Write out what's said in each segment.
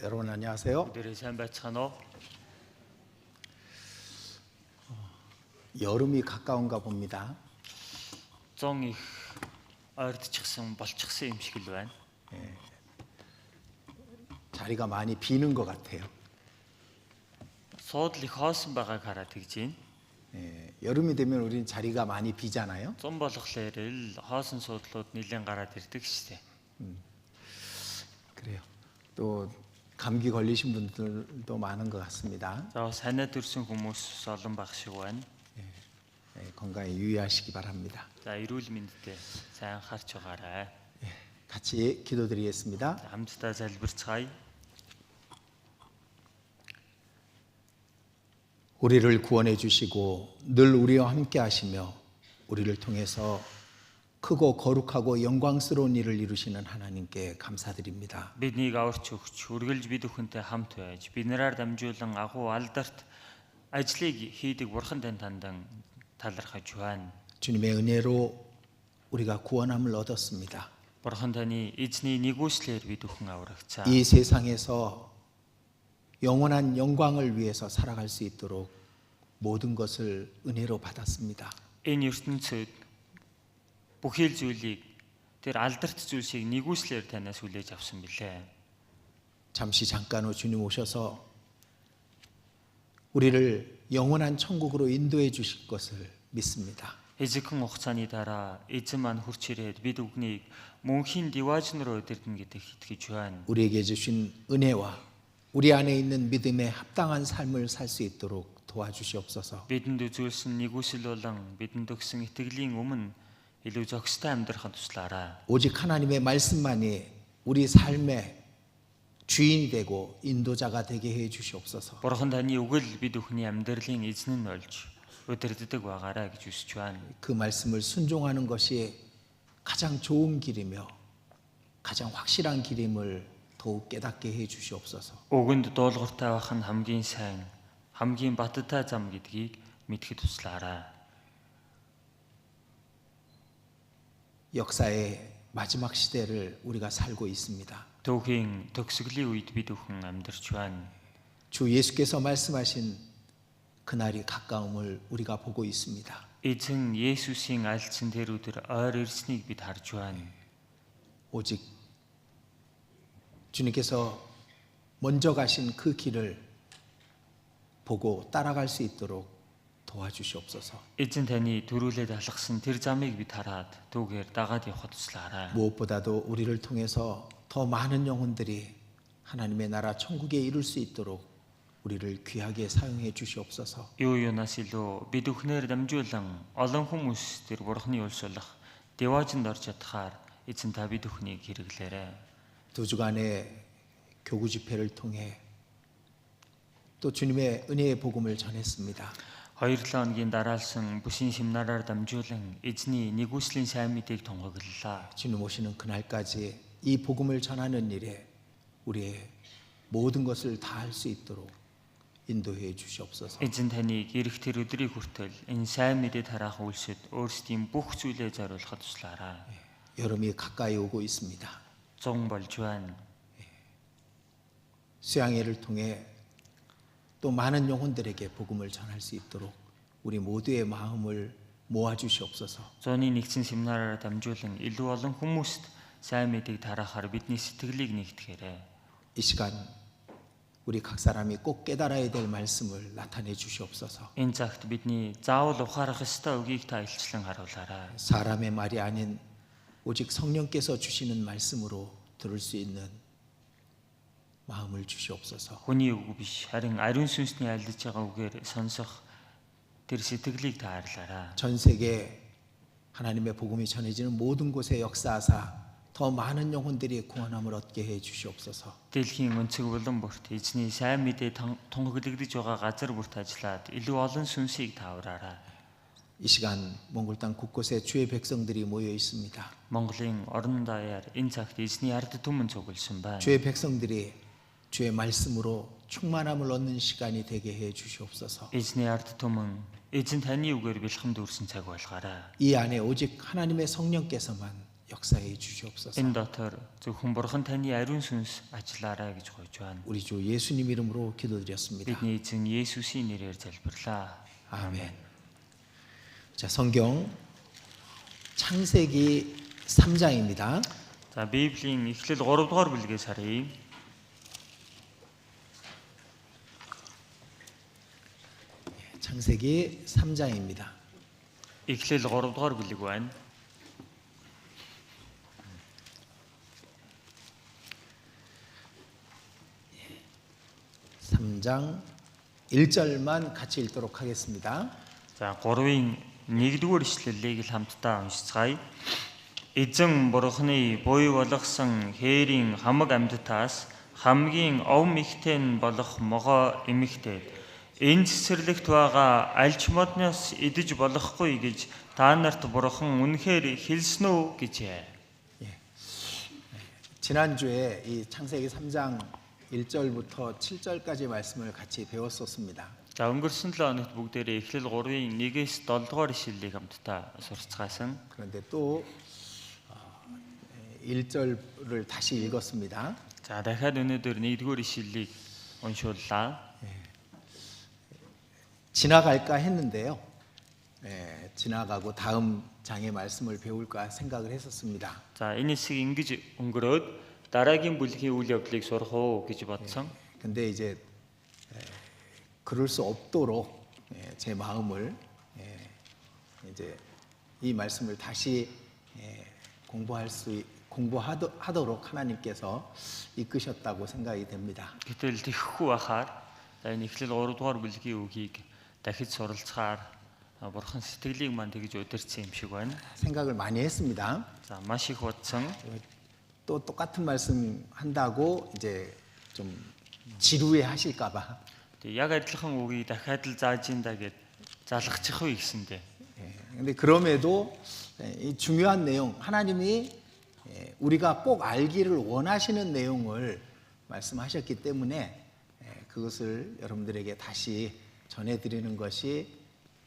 여러분 안녕하세요. 그들의 сайн байцгаана уу? 여름이 가까운가 봅니다. Зон их ойртчихсан болчихсон юм шиг л байна. 자리가 많이 비는 것 같아요. Суудл их хоосон байгааг хараад тэгж байна. 여름이 되면 우리는 자리가 많이 비잖아요. Зун болохоор л хоосон суудлууд нэлээд гараад ирдэг шүү дээ. 그래요. 또 감기 걸리신 분들도 많은 것 같습니다. За бас ханиад төрсэн хүмүүс олон байх шиг байна. 건강에 유의하시기 바랍니다. За эрүүл мэндэд сайн анхаарч байгаарай. 같이 기도드리겠습니다. За, хамтдаа залбирцгаая. 우리를 구원해 주시고 늘 우리와 함께 하시며 우리를 통해서 크고 거룩하고 영광스러운 일을 이루시는 하나님께 감사드립니다. Биднийг аварч өгч, үргэлж бид бүхэнтэй хамт байж, биднэрээр дамжуулан агуу алдарт ажлыг хийдэг Бурхан тань тандан талархаж байна. 주님의 은혜로 우리가 구원함을 얻었습니다. Бурхан таны эзний нэгүслэр бид бүхэн аврагцаа. 이 세상에서 영원한 영광을 위해서 살아갈 수 있도록 모든 것을 은혜로 받았습니다. Энэ ертөнцид бүхий л зүйлийг тэр алдарт зүйлсийг нэгүслэр танаас хүлээж авсан билээ. 잠시 잠깐 후 주님 오셔서 우리를 영원한 천국으로 인도해 주실 것을 믿습니다. Хэзэгхэн хугацааны дараа эзэн маань хурц ирээд бид бүхнийг мөнхийн диваажн руу өдөрдөн гэдэгт итгэж байна. 우리에게 주신 은혜와 우리 안에 있는 믿음에 합당한 삶을 살 수 있도록 도와주시옵소서. Бидэнд үзүүлсэн нэгүсэл болон бидэнд өгсөн итгэлийн өмнө илүү зохистой амьдрахад туслаарай. 오직 하나님의 말씀만이 우리 삶의 주인이 되고 인도자가 되게 해 주시옵소서. Бурхан таны үг л бид бүхний амьдралын эзэн нь болж өдөрддөг байгаарай гэж хүсэж байна. 그 말씀을 순종하는 것이 가장 좋은 길이며 가장 확실한 길임을 더욱 깨닫게 해 주시옵소서. Үгэнд дуулууртай байх нь хамгийн сайн, хамгийн батттай зам гэдгийг мэдхэд туслаарай. 역사의 마지막 시대를 우리가 살고 있습니다. Төвхийн төгсгөлийн үед бид бүхэн амьдарч байна. 주 예수께서 말씀하신 그날이 가까움을 우리가 보고 있습니다. Эзэн Есүсийн альцсан тэр өдөр ойр ирснийг бид харж байна. 오직 주님께서 먼저 가신 그 길을 보고 따라갈 수 있도록 도와주시옵소서. Эзэн таны төрүүлээд алгасан тэр замыг бид хараад түүгээр дагаад явахд туслаарай. 무엇보다도 우리를 통해서 더 많은 영혼들이 하나님의 나라 천국에 이룰 수 있도록 우리를 귀하게 사용해 주시옵소서. Юунаас илүү бид бүхнээр дамжуулан олон хүмүүс тэр Бурханы улс болох диваажинд орж чадхаар эзэн та бид бүхнийг хэрэглээрэй. 두 주간의 교구 집회를 통해 또 주님의 은혜의 복음을 전했습니다. 2-7 хоногийн дараалсан бүсийн семинараар дамжуулан эзний нэгүслийн сайн мэдээг тунгаглалаа. 주님 오시는 그날까지 이 복음을 전하는 일에 우리의 모든 것을 다할 수 있도록 인도해 주시옵소서. Эзэн таныг ирэх тэр өдрийг хүртэл энэ сайн мэдээ тараах үйлсэд өөрсдийн бүх зүйлээ зориулахад туслаарай. 여름이 가까이 오고 있습니다. Зун болж байна. 수양회를 통해 또 많은 영혼들에게 복음을 전할 수 있도록 우리 모두의 마음을 모아 주시옵소서. Зуны нэгдсэн семинараар дамжуулан илүү олон хүмүүст сайн мэдээг тараахаар бидний сэтгэлийг нэгтгэхээрэй. 이 시간 우리 각 사람이 꼭 깨달아야 될 말씀을 나타내 주시옵소서. Энэ цагт бидний заавал ухаарах ёстой үгийг та илчлэн харуулаарай. 사람의 말이 아닌 오직 성령께서 주시는 말씀으로 들을 수 있는 마음을 주시옵소서. Хүний үг биш, харин ариун сүнсний альдж байгаа үгээр сонсох тэр сэтгэлийг та хайрлаарай. 전 세계 하나님의 복음이 전해지는 모든 곳에 역사하사 더 많은 영혼들이 구원함을 얻게 해 주시옵소서. Дэлхийн өнцөг булан бүрт эзний сайн мэдээ тунгаглагдж байгаа газар бүрт ажиллаад илүү олон сүнсийг таавраарай. 이 시간 몽골 땅 곳곳에 주의 백성들이 모여 있습니다. Монголын орон даяар энэ цагт эзний ард түмэн цугласан байна. 주의 백성들이 주의 말씀으로 충만함을 얻는 시간이 되게 해 주시옵소서. Эзний ард түмэн эзэн таны үгээр бэлхэм дүүрсэн цаг болгоорой. 이 안에 오직 하나님의 성령께서만 역사해 주시옵소서. Энэ дотор зөвхөн Бурхан таны ариун сүнс ажиллаарай гэж гуйж байна. 우리 주 예수님 이름으로 기도드렸습니다. Бидний эзэн Есүсийн нэрээр залбирлаа. 아멘. 자, 성경 창세기 3장입니다. За Библийн Эхлэл 3 дугаар бүлгээс харъя. 창세기 3장입니다. Эхлэл 3 дугаар бүлэг байна. 3장 1절만 같이 읽도록 하겠습니다. За 3-ын 1-р ишлэлийг л хамтдаа уншицгаая. Эзэн Бурханы буй болгосон хээрийн хамаг амьдтаас хамгийн овм ихтэй нь болох могоо эмэгтэй энэ цэцэрлэгт байгаа альч модноос идэж болохгүй гэж та нарт Бурхан үнэхээр хэлсэн үү гэжээ. 지난주에 이 창세기 3장 1절부터 7절까지 말씀을 같이 배웠었습니다. За өнгөрсөн 7 хоногт бүгдээрээ Эхлэл 3-ын 1-ээс 7 дугаар ишлэлийг хамтдаа сурцгаасан. 그런데 또 1절을 다시 읽었습니다. За дахиад өнөөдөр 1-р ишлэлийг уншууллаа. 지나갈까 했는데요. 지나가고 다음 장의 말씀을 배울까 생각을 했었습니다. За энэ хэсэг ингэж өнгөрөөд дараагийн бүлгийн үйл явдлыг сурах уу гэж бодсон. 근데 이제 그럴 수 없도록 제 마음을 이제 이 말씀을 다시 공부하도록 하나님께서 이끄셨다고 생각이 됩니다. Гэтэл тэхгүй байхаар энэ Эхлэл 3 дугаар бүлгийн үгийг дахиж суралцахаар Бурхан сэтгэлийг манд тэгж удирдсан юм шиг байна. 생각을 많이 했습니다. За маш их бодсон. 또 똑같은 말씀 한다고 이제 좀 지루해 하실까봐. Тэгээ яг адилхан үгийг дахиад л зааж инда гэд залгачих уу гэсэндээ. 근데 그럼에도 이 중요한 내용 하나님이 우리가 꼭 알기를 원하시는 내용을 말씀하셨기 때문에 그것을 여러분들에게 다시 전해드리는 것이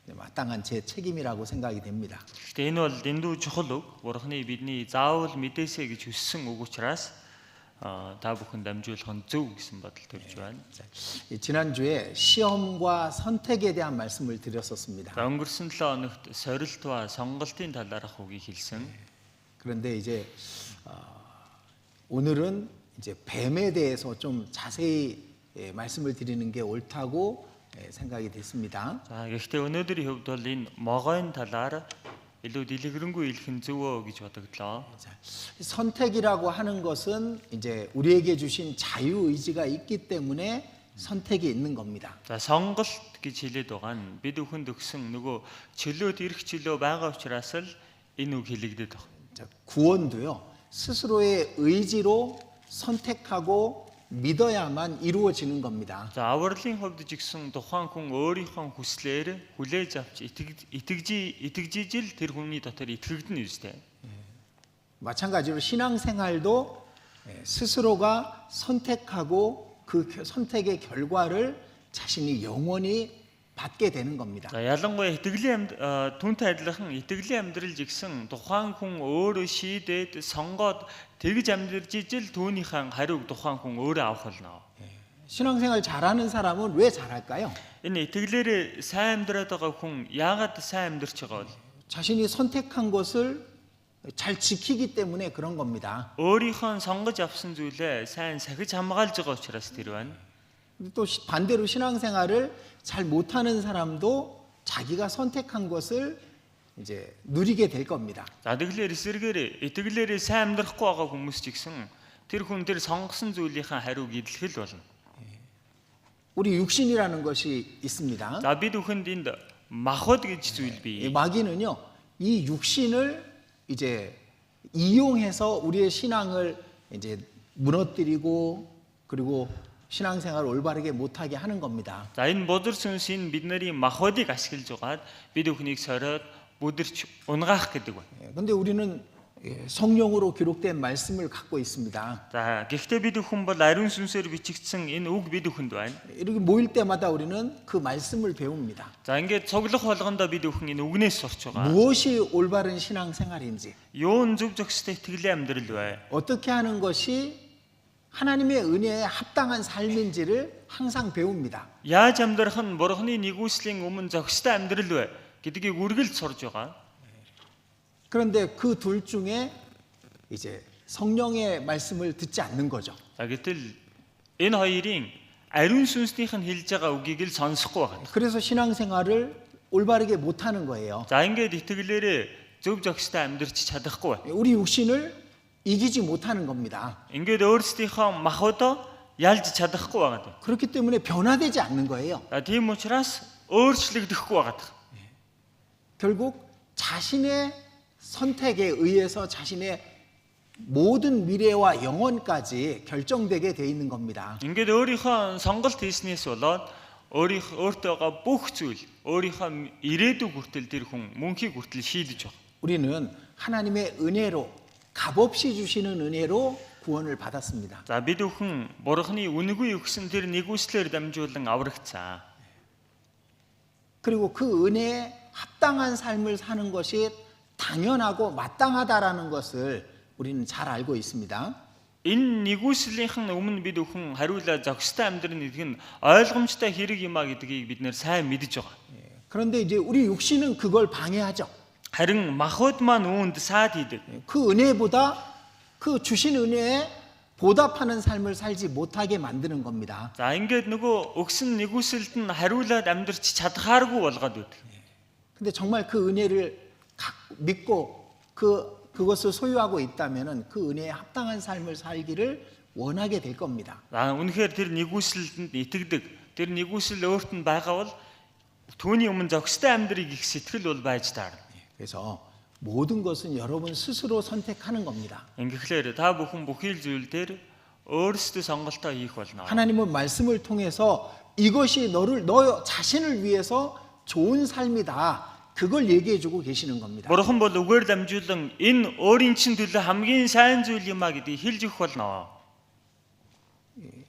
마땅한 제 책임이라고 생각이 됩니다. Гэхдээ энэ бол дэндүү чухал үг. Бурханы бидний заавал мэдээсэй гэж хүссэн үг учраас та бүхэн дамжуулах нь зөв гэсэн бодол төрж байна. 지난주에 시험과 선택에 대한 말씀을 드렸었습니다. За өнгөрсөн 7 хоногт сорилт와 сонголтын талаарх үгийг хэлсэн. 그런데 이제 오늘은 이제 뱀에 대해서 좀 자세히 말씀을 드리는 게 옳다고 생각이 됐습니다. За гэхдээ өнөөдрийн хувьд бол энэ могойн талаар илүү дэлгэрэнгүй хэлэх нь зөвөө гэж бодогдлоо. 선택이라고 하는 것은 이제 우리에게 주신 자유 의지가 있기 때문에 선택이 있는 겁니다. За сонголт гэж хэлээд байгаа нь бид бүхэнд өгсөн нөгөө чөлөөт эрх чөлөө байгаа учраас л энэ үг хэлэгдээд байна. 자, 구원도요. 스스로의 의지로 선택하고 믿어야만 이루어지는 겁니다. За авралын хувьд ч гэсэн тухайн хүн өөрийнхөө хүслээр хүлээж авч итгэжижил тэр хүний дотор итгэгдэнэ үстэй. 마찬가지로 신앙생활도 스스로가 선택하고 그 선택의 결과를 자신이 영원히 받게 되는 겁니다. За ялангуяа итгэлийн түүнтэй адилхан итгэлийн амьдрал жигсэн тухайн хүн өөрөө шийдээд сонгоод тэгж амьдарч ижил түүнийхэн хариуг тухайн хүн өөрөө авах болно. 신앙생활 잘하는 사람은 왜 잘할까요? Энэ итгэлээр сайн амьдраад байгаа хүн яагаад сайн амьдарч байгаа вэ? 자신이 선택한 것을 잘 지키기 때문에 그런 겁니다. өөрийнхөө сонгож авсан зүйлээ сайн сахиж хамгаалж байгаа учраас тэр байна. 또 반대로 신앙생활을 잘 못하는 사람도 자기가 선택한 것을 이제 누리게 될 겁니다. За тэгэлэр эсэргээр итгэлээр сайн амьдрахгүй байгаа хүмүүс ч гэсэн тэр хүн тэр сонгосон зүйлийнхаа хариуг идэлхэл болно. 우리 육신이라는 것이 있습니다. За бид бүхэнд энд махбод гэж зүйл 이 бий. 마귀는요, 이 육신을 이제 이용해서 우리의 신앙을 이제 무너뜨리고 그리고 신앙생활을 올바르게 못하게 하는 겁니다. За энэ бодор сүнс энэ бидний махбодыг ашиглаж байгаад бид бүхнийг сориод бүдэрч унгаах гэдэг байна. 근데 우리는 성령으로 기록된 말씀을 갖고 있습니다. За гэхдээ бид бүхэн бол ариун сүнсээр бичигдсэн энэ үг бид бүхэнд байна. 이렇게 모일 때마다 우리는 그 말씀을 배웁니다. За ингээд цуглах болгондоо бид бүхэн энэ үгнээс сурч байгаа. 무엇이 올바른 신앙생활인지, Юун зөв зөвхөстэй итгэлийн амьдрал вэ? 어떻게 하는 것이 하나님의 은혜에 합당한 삶인지를 항상 배웁니다. Яаж амьдрах нь бурхны нэгүслийн өмнө зөвхөстэй амьдрал вэ гэдгийг үргэлж сурж байгаа. 그런데 그 둘 중에 이제 성령의 말씀을 듣지 않는 거죠. За гэтэл энэ хоёрын ариун сүнснийх нь хэлж байгаа үгийг л сонсохгүй байна. 그래서 신앙생활을 올바르게 못하는 거예요. За ингээд итгэлээрээ зөв зөвхөстэй амьдрч чадахгүй байна. 우리 육신을 이기지 못하는 겁니다. Ингээд өөрсдийнхөө махбодоо ялж чадахгүй байгаа. 그렇기 때문에 변화되지 않는 거예요. За тийм учраас өөрчлөгдөхгүй байгаа. 결국 자신의 선택에 의해서 자신의 모든 미래와 영원까지 결정되게 돼 있는 겁니다. Ингээд өөрийнхөө сонголт хийснээс болоод өөртөөгөө бүх зүйл өөрийнхөө ирээдүйг хүртэл тэр хүн мөнхийг хүртэл шийдэж байгаа. 우리는 하나님의 은혜로 값없이 주시는 은혜로 구원을 받았습니다. За бид бүхэн бурхны үнэгүй өгсөн тэр нэгүслэр дамжуулан аврагцаа. 그리고 그 은혜에 합당한 삶을 사는 것이 당연하고 마땅하다라는 것을 우리는 잘 알고 있습니다. Энэ нэгүслийнхэн өмнө бид бүхэн хариулаа зохистой амьдрын гэдэг нь ойлгомжтой хэрэг юм а гэдгийг бид нэр сайн мэдж байгаа. 그런데 이제 우리 육신은 그걸 방해하죠. Харин махбод маань үүнд саад хийдэг. 그 은혜보다 그 주신 은혜에 보답하는 삶을 살지 못하게 만드는 겁니다. За ингээд нөгөө өгсөн нэгүсэлд нь хариулаад амьдрч чадхааргүй болгоод байдаг. 근데 정말 그 은혜를 믿고 그것을 소유하고 있다면은 그 은혜에 합당한 삶을 살기를 원하게 될 겁니다. За үнэхээр тэр нэгүсэлд итгэдэг. Тэр нэгүсэл өөрт нь байгаа бол түүний өмнө зохистой амьдрыг их сэтгэл бол байж таарна. 그래서 모든 것은 여러분 스스로 선택하는 겁니다. Ингэхлээр та бүхэн бүхий л зүйл дээр өөрсдөө сонголтоо хийх болно. 하나님은 말씀을 통해서 이것이 너 자신을 위해서 좋은 삶이다. 그걸 얘기해 주고 계시는 겁니다. Бурхан бол үгээр дамжуулан энэ өөрийн чинь төлөө хамгийн сайн зүйл юм а гэдгийг хэлж өгөх болно.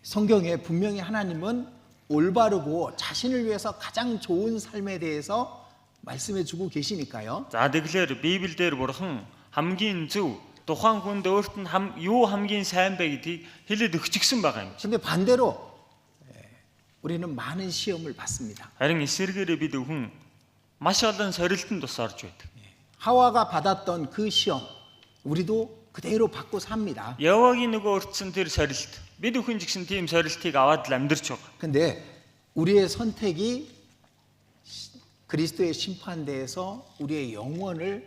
성경에 분명히 하나님은 올바르고 자신을 위해서 가장 좋은 삶에 대해서 말씀해 주고 계시니까요. За тэгэхээр Библиэлд Бурхан хамгийн зөв тухайн хүнд өөрт нь юу хамгийн сайн бэ гэдгийг хэлээд өгчихсөн байгаа юм. 근데 반대로 우리는 많은 시험을 받습니다. Харин эсвэргээрээ бид өвхөн маш олон сорилтонд тус орж байдаг. 하와가 받았던 그 시험 우리도 그대로 받고 삽니다. Явагийн нөгөө өртсөн тэр сорилт бид өхөн ч гэсэн тийм сорилтыг аваад л амьдарч байгаа. 근데 우리의 선택이 그리스도의 심판대에서 우리의 영원을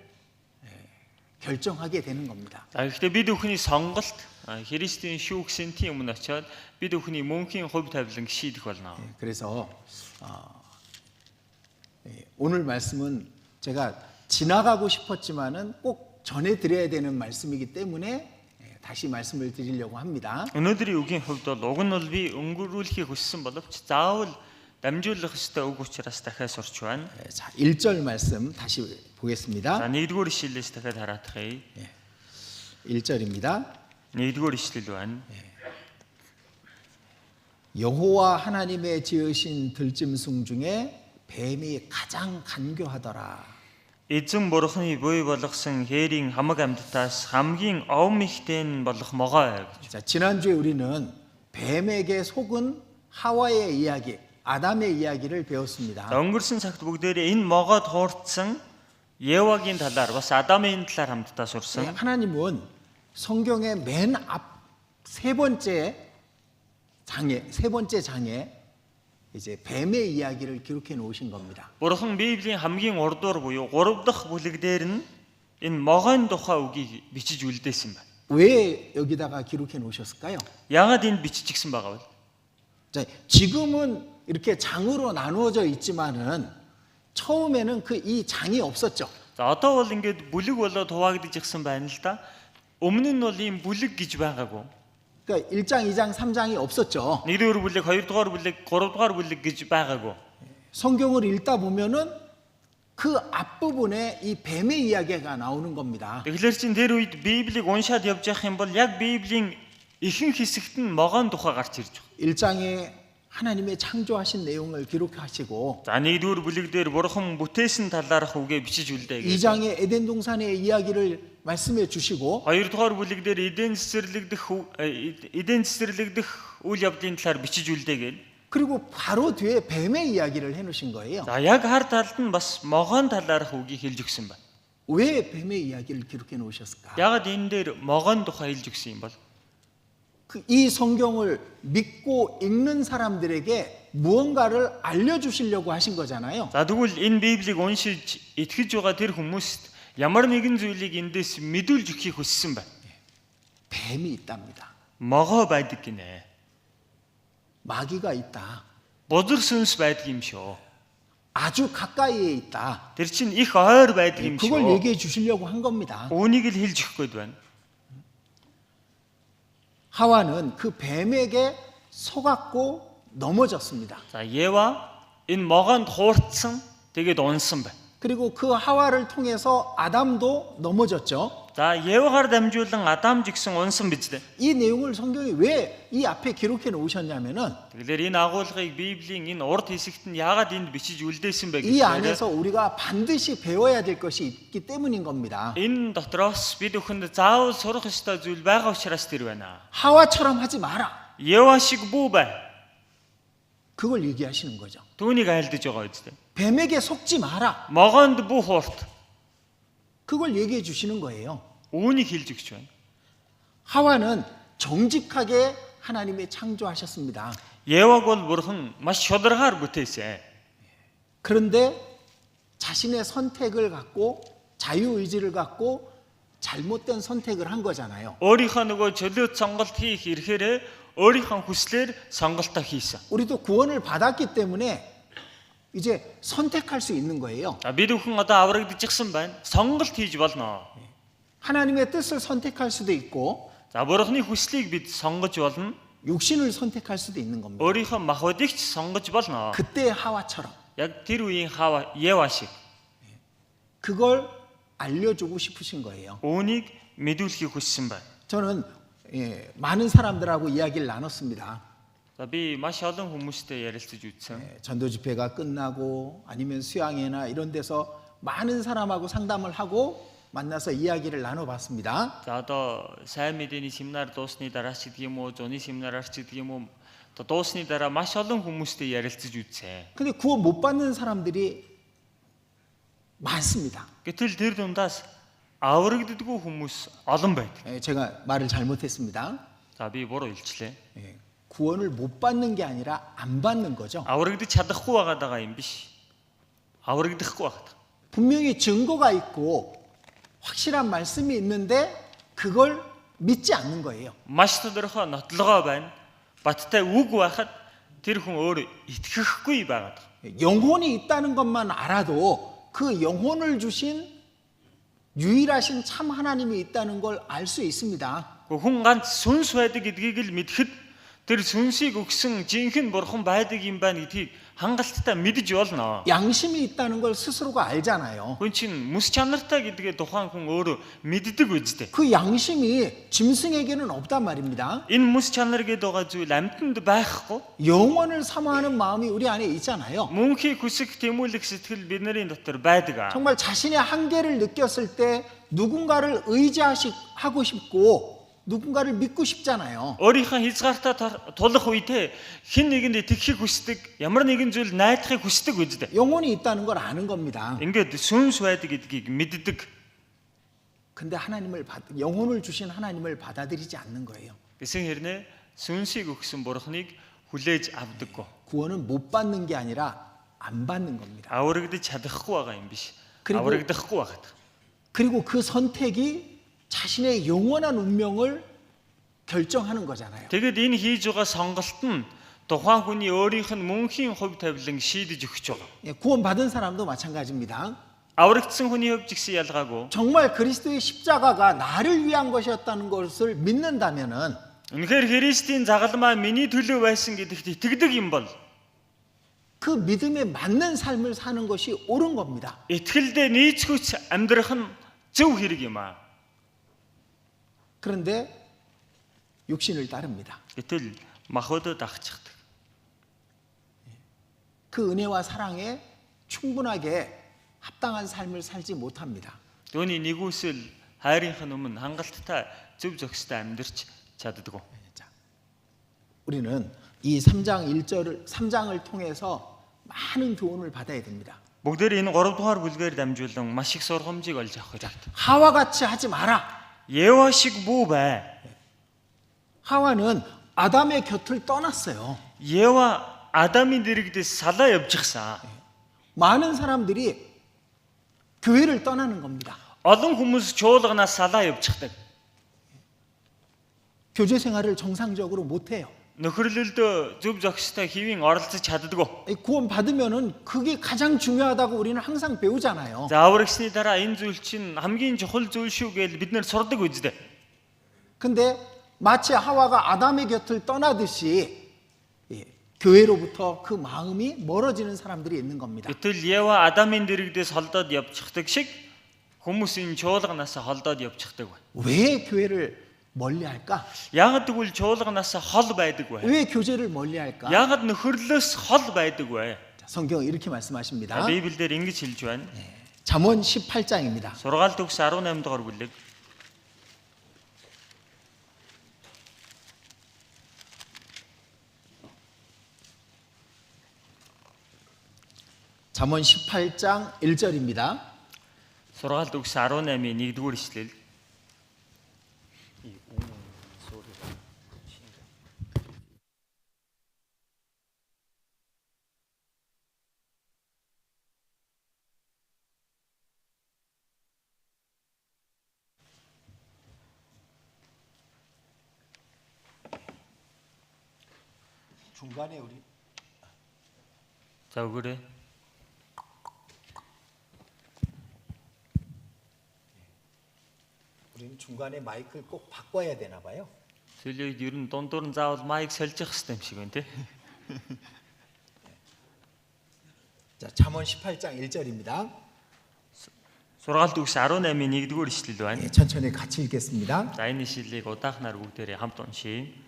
결정하게 되는 겁니다. За гэхдээ бид өхний сонголт Христийн шүүгсэнтийн өмнө очиод бид өхний мөнхийн хувь тавилан шийдэх болно. 그래서 오늘 말씀은 제가 지나가고 싶었지만은 꼭 전해드려야 되는 말씀이기 때문에 다시 말씀을 드리려고 합니다. Өнөөдрийн үгийн хувьд бол уг нь бол би өнгөрүүлэхийг хүссэн боловч заавал дамжуулах ёстой үг учраас дахиад сурч байна. 자, 1절 말씀 다시 보겠습니다. За 1-р ишлэлээс дахиад хараадахъя. 1절입니다. 1-р ишлэл байна. 여호와 하나님의 지으신 들짐승 중에 뱀이 가장 간교하더라. Эзэн бурхны буй болгосон хээрийн хамаг амьтдаас хамгийн овм ихтэй нь болох могоо гэж. 자, 지난주에 우리는 뱀에게 속은 하와의 이야기, 아담의 이야기를 배웠습니다. Өнгөрсөн цагт бүгдээрээ энэ могоод хуурцсан Евагийн талаар бас Адамын талаар хамтдаа сурсан. 하나님은 성경의 맨 앞 세 번째 장에 이제 뱀의 이야기를 기록해 놓으신 겁니다. Бурхан Библийн хамгийн урдуур буюу 3 дахь бүлэг дээр нь энэ могойн тухай үгийг бичиж үлдээсэн байна. 왜 여기다가 기록해 놓으셨을까요? Яагаад энэ биччихсэн байгаа вэ? 자, 지금은 이렇게 장으로 나누어져 있지만은 처음에는 이 장이 없었죠. За одоо бол ингээд бүлэг болоод хуваагдчихсан байна л да. Өмнө нь бол ийм бүлэг гэж байгаагүй. 그러니까 1장, 2장, 3장이 없었죠. 1-р бүлэг, 2-р бүлэг, 3-р бүлэг гэж байгаагүй. 성경을 읽다 보면은 그 앞부분에 이 뱀의 이야기가 나오는 겁니다. Тэгэхээр чин тэр үед Библийг уншаад явж явах юм бол яг Библийн ихэнх хэсэгт нь могоон тухай гарч ирж байгаа. 1장에 하나님의 창조하신 내용을 기록하시고 За нэгдүгээр бүлэг дээр бурхан бүтээсэн талаарх үгээ бичиж үлдээ гэж. 2장에 에덴 동산의 이야기를 말씀해 주시고 Хоёрдугаар бүлэг дээр эден цэцэрлэгдэх үйл явдлын талаар бичиж үлдээ гэж. 그리고 바로 뒤에 뱀의 이야기를 해 놓으신 거예요. За яг хар талд нь бас могоон талаарх үгийг хэлж өгсөн байна. 왜 뱀의 이야기를 기록해 놓으셨을까? Ягаад энэ дээр могоон тухай хэлж өгсөн юм бол? 이 성경을 믿고 읽는 사람들에게 무언가를 알려주시려고 하신 거잖아요. За тэгвэл энэ Библийг уншиж итгэж байгаа тэр хүмүүст ямар нэгэн зүйлийг эндээс мэдүүлж өгөхийг хүссэн байна. 뱀이 있답니다. Могоо байдаг гинэ. 마귀가 있다. Бузар сүнс байдаг юм шүү. 아주 가까이에 있다. Тэр чинь их ойр байдаг юм 그걸 шүү. 얘기해 주시려고 한 겁니다. Үүнийг л хэлж өгөх гээд байна. 하와는 그 뱀에게 속았고 넘어졌습니다. За Ева энэ могоонд хуурцсан тэгээд унсан байна. 그리고 그 하와를 통해서 아담도 넘어졌죠. За Евагаар дамжуулан Адам ч гэсэн унсан биз дээ. 이 내용을 성경이 왜 이 앞에 기록해 놓으셨냐면은 Тэгэхээр энэ агуулгыг Библийн энэ урд хэсэгт нь яагаад энд бичиж үлдээсэн бэ 이 гэхээр 안에서 우리가 반드시 배워야 될 것이 있기 때문인 겁니다. энэ дотроос бид бүхэнд заавал сурах ёстой зүйл байгаа учраас тэр байна. 하와처럼 하지 마라. Ева шиг бүү бай. 그걸 얘기하시는 거죠. Түүнийг айлдаж байгаа үстэй. 뱀에게 속지 마라. Могоонд бүү хуурт. 그걸 얘기해 주시는 거예요. Үүнийг хэлж өгч байна. 하와는 정직하게 하나님의 창조하셨습니다. Еваг бол бурхан маш шударгаар бүтээсэн. 그런데 자신의 선택을 갖고 자유의지를 갖고 잘못된 선택을 한 거잖아요. Өөрийнхөө нөгөө чөлөөт сонголт хийх ирэхээр өөрийнхөө хүслээр сонголтоо хийсэн. 우리도 구원을 받았기 때문에 이제 선택할 수 있는 거예요. За бид бүхэн одоо аврагдчихсан байна. Сонголт хийж болно. 하나님의 뜻을 선택할 수도 있고 За бурханы хүслийг бид сонгож болно. 육신을 선택할 수도 있는 겁니다. Өөрийнхөө махбодыг ч сонгож болно. 그때 하와처럼 Яг тэр үеийн Хава Ева шиг 그걸 알려주고 싶으신 거예요. үүнийг мэдүүлэхийг хүссэн байна. 저는 많은 사람들하고 이야기를 나눴습니다. За би маш олон хүмүүстэй ярилцаж үзсэн. 전도 집회가 끝나고 아니면 수양회나 이런 데서 많은 사람하고 상담을 하고 만나서 이야기를 나눠봤습니다. За одоо сайн мэдээний семинар дуусны дараач гэдэг юм уу, зуны семинараар ч гэдэг юм уу, одоо дуусны дараа маш олон хүмүүстэй ярилцаж үзсэн. 근데 구원 못 받는 사람들이 많습니다. Гэтэл тэр дундаас аврагддаггүй хүмүүс олон байдаг. 제가 말을 잘못했습니다. За би буруу хэлчлээ. 구원을 못 받는 게 아니라 안 받는 거죠. Аврагдаж чадахгүй байгаа юм биш. Аврагдахгүй байгаа. 분명히 증거가 있고 확실한 말씀이 있는데 그걸 믿지 않는 거예요. Маш тодорхой нотлогоо байна. Баттай үг байхад тэр хүн өөр итгэхгүй байгаад. 영혼이 있다는 것만 알아도 그 영혼을 주신 유일하신 참 하나님이 있다는 걸 알 수 있습니다. Хүн ганц сүнс байдаг гэдгийг л мэдхэд тэр сүнсийг өгсөн жинхэнэ бурхан байдаг юм байна гэдгийг хангалттай мэдж болно. 양심이 있다는 걸 스스로가 알잖아요. Хүн чинь мэс чанартай гэдгээ тухайн хүн өөрөө мэддэг үстэй. 그 양심이 짐승에게는 없단 말입니다. Энэ мэс чанар гэдэг байгаа зүйл амьтанд байхгүй. 영원을 사모하는 마음이 우리 안에 있잖아요. Мөнхийг хүсэх тэмүүлэх сэтгэл бидний дотор байдаг. 정말 자신의 한계를 느꼈을 때 누군가를 의지하고 싶고 누군가를 믿고 싶잖아요. Өөрийнхөө хязгаартаа тулах үедээ хэн нэгэнд итгэхийг хүсдэг, ямар нэгэн зүйл найдахыг хүсдэг үстэй. 영혼이 있다는 걸 아는 겁니다. Ингээд сүнс байдаг гэдгийг мэддэг. 근데 영혼을 주신 하나님을 받아들이지 않는 거예요. Гэсэн хэрнээ сүнсийг өгсөн бурхныг хүлээж авдаггүй. 구원은 못 받는 게 아니라 안 받는 겁니다. Аврагдаж чадахгүй байгаа юм биш. 그리고- Аврагдахгүй байгаа. 그리고 그 선택이 자신의 영원한 운명을 결정하는 거잖아요. Тэгэд энэ хийж байгаа сонголт нь тухайн хүний өөрийнх нь мөнхийн хувь тавилан шийдэж өгч байгаа. 구원 받은 사람도 마찬가지입니다. Аврагдсан хүний хувьд ч гэсэн ялгаагүй. 정말 그리스도의 십자가가 나를 위한 것이었다는 것을 믿는다면은 Үнэхээр Христийн загалмаа миний төлөө байсан гэдэгт итгэдэг юм бол 그 믿음에 맞는 삶을 사는 것이 옳은 겁니다. итгэлдээ нийцгүйц амьдрах нь зөв хэрэг юм аа. 그런데 육신을 따릅니다. Гэтэл махбодоо дагчихдаг. 그 은혜와 사랑에 충분하게 합당한 삶을 살지 못합니다. Түүний нэгүсэл хайрынхын өмнө хангалттай зөв зохистой амьдарч чаддаггүй. 자, 우리는 이 3장을 통해서 많은 교훈을 받아야 됩니다. Бүгдээр энэ 3 дугаар бүлгээр дамжуулан маш их сургамжийг олж авах хэрэгтэй. 하와 같이 하지 마라. Ева шиг бүү бай. 하와는 아담의 곁을 떠났어요. Ева Адамын дэрэгдээс салаа явчихсан. 많은 사람들이 교회를 떠나는 겁니다. Олон хүмүүс чуулганаас салаа явчихдаг. 교제 생활을 정상적으로 못 해요. Нөхөрлөлдөө зөв зохистой хэвийн оролцож чаддаггүй. 구원 받으면은 그게 가장 중요하다고 우리는 항상 배우잖아요. За аврагсны дараа энэ зүйл чинь хамгийн чухал зүйл шүү гэж бид нэр сурдаг үздэй. 근데 마치 하와가 아담의 곁을 떠나듯이 교회로부터 그 마음이 멀어지는 사람들이 있는 겁니다. Гэтэл Ева Адамын дэрэгдээс холдоод явчихдаг шиг хүмүүсийн чуулганаас холдоод явчихдаг бай. 왜 교회를 멀리할까? Яагад тэгвэл чуулганаас хол байдаг бай. 왜 교제를 멀리할까? Яагад нөхөрлөөс хол байдаг бай. 성경은 이렇게 말씀하십니다. Библиэлд ингэж хэлж байна. 잠언 18장입니다. Сургаалт өгс 18 дугаар бүлэг. 잠언 18장 1절입니다. Сургаалт өгс 18-ийн 1-р эшлэл. 중간에 우리 За өгөөрэй. 우리는 중간에 마이크를 꼭 바꿔야 되나 봐요. Сөүлийг ер нь дундуур нь заавал майк сольж явах хэрэгтэй юм шиг байна тий. 자, 잠언 18장 1절입니다. Сургаалт өгс 18-ийн 1-р эшлэл байна. 천천히 같이 읽겠습니다. За энэ ишлэлийг удаахнаар бүгдээрээ хамт уншийе.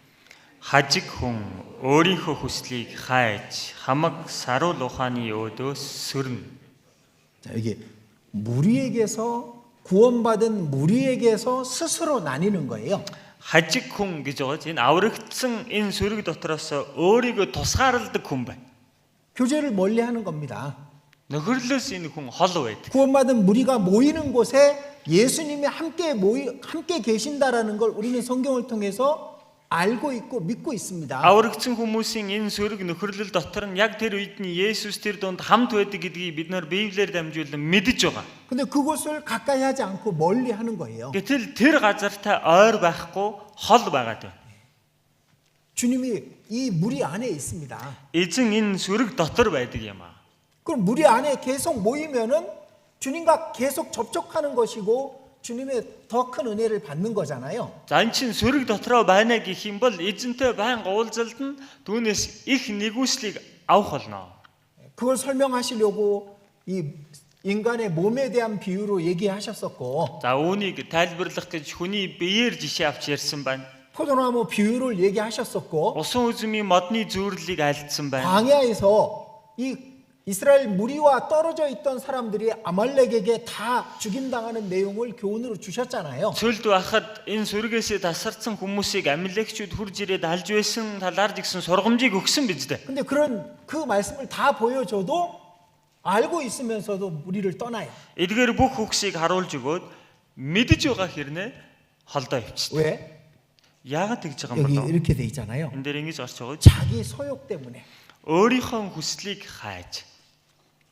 Хажиг хүн өөрийнхөө хүслийг хайж хамаг саруул ухааны өөдөөс сөрнө. 자, 이게 무리에게서 구원받은 무리에게서 스스로 나뉘는 거예요. Хажиг хүн гэж байгаа чинь аврагдсан энэ сөрөг дотроос өөрийгөө тусгаарладаг хүн байна. 교제를 멀리하는 겁니다. Нөхөрлөөс энэ хүн хол байдаг. 구원받은 무리가 모이는 곳에 예수님이 함께 계신다라는 걸 우리는 성경을 통해서 알고 있고 믿고 있습니다. Аврагдсан хүмүүсийн энэ сөрөг нөхөрлөл дотор нь яг тэр үед нь Есүс тэр донд хамт байдаг гэдгийг бид нар Библиэр дамжуулан мэдэж байгаа. 근데 그곳을 가까이 하지 않고 멀리 하는 거예요. Гэтэл тэр газартай ойр байхгүй хол байгаад байна. 주님이 이 무리 안에 있습니다. Эзэн энэ сөрөг дотор байдаг юм аа. 그럼 무리 안에 계속 모이면은 주님과 계속 접촉하는 것이고 주님의 더 큰 은혜를 받는 거잖아요. За энэ чинь сөрөг дотроо байна гэх юм бол эзэнтэй байнга уулзалт нь түүнээс их нэгүслийг авах болно. 그걸 설명하시려고 이 인간의 몸에 대한 비유로 얘기하셨었고 За үүнийг тайлбарлах гэж хүний биеэр жишээ авч ярьсан байна. 포도나무 비유를 얘기하셨었고 Усан үзмийн модны зүйрлийг айлдсан байна. 광야에서 이 이스라엘 무리와 떨어져 있던 사람들이 아말렉에게 다 죽임당하는 내용을 교훈으로 주셨잖아요. Цөлд байхад энэ сүргээсээ тасарсан хүмүүсийг амилагчуд хурж ирээд алж байсан талаар жигсэн сургамжийг өгсөн биз дээ. 근데 그 말씀을 다 보여줘도 알고 있으면서도 무리를 떠나요. Эдгээр бүх үгсийг харуулж өгөөд мэдж байгаа хэрнээ холдоо явчихсан. 왜? Яагаад тэгж байгаа юм 여기 бэ? 이렇게 돼 있잖아요. Энд дээр ингэж орч байгаа. 자기 소욕 때문에, Өөрийнхөө хүслийг хайж,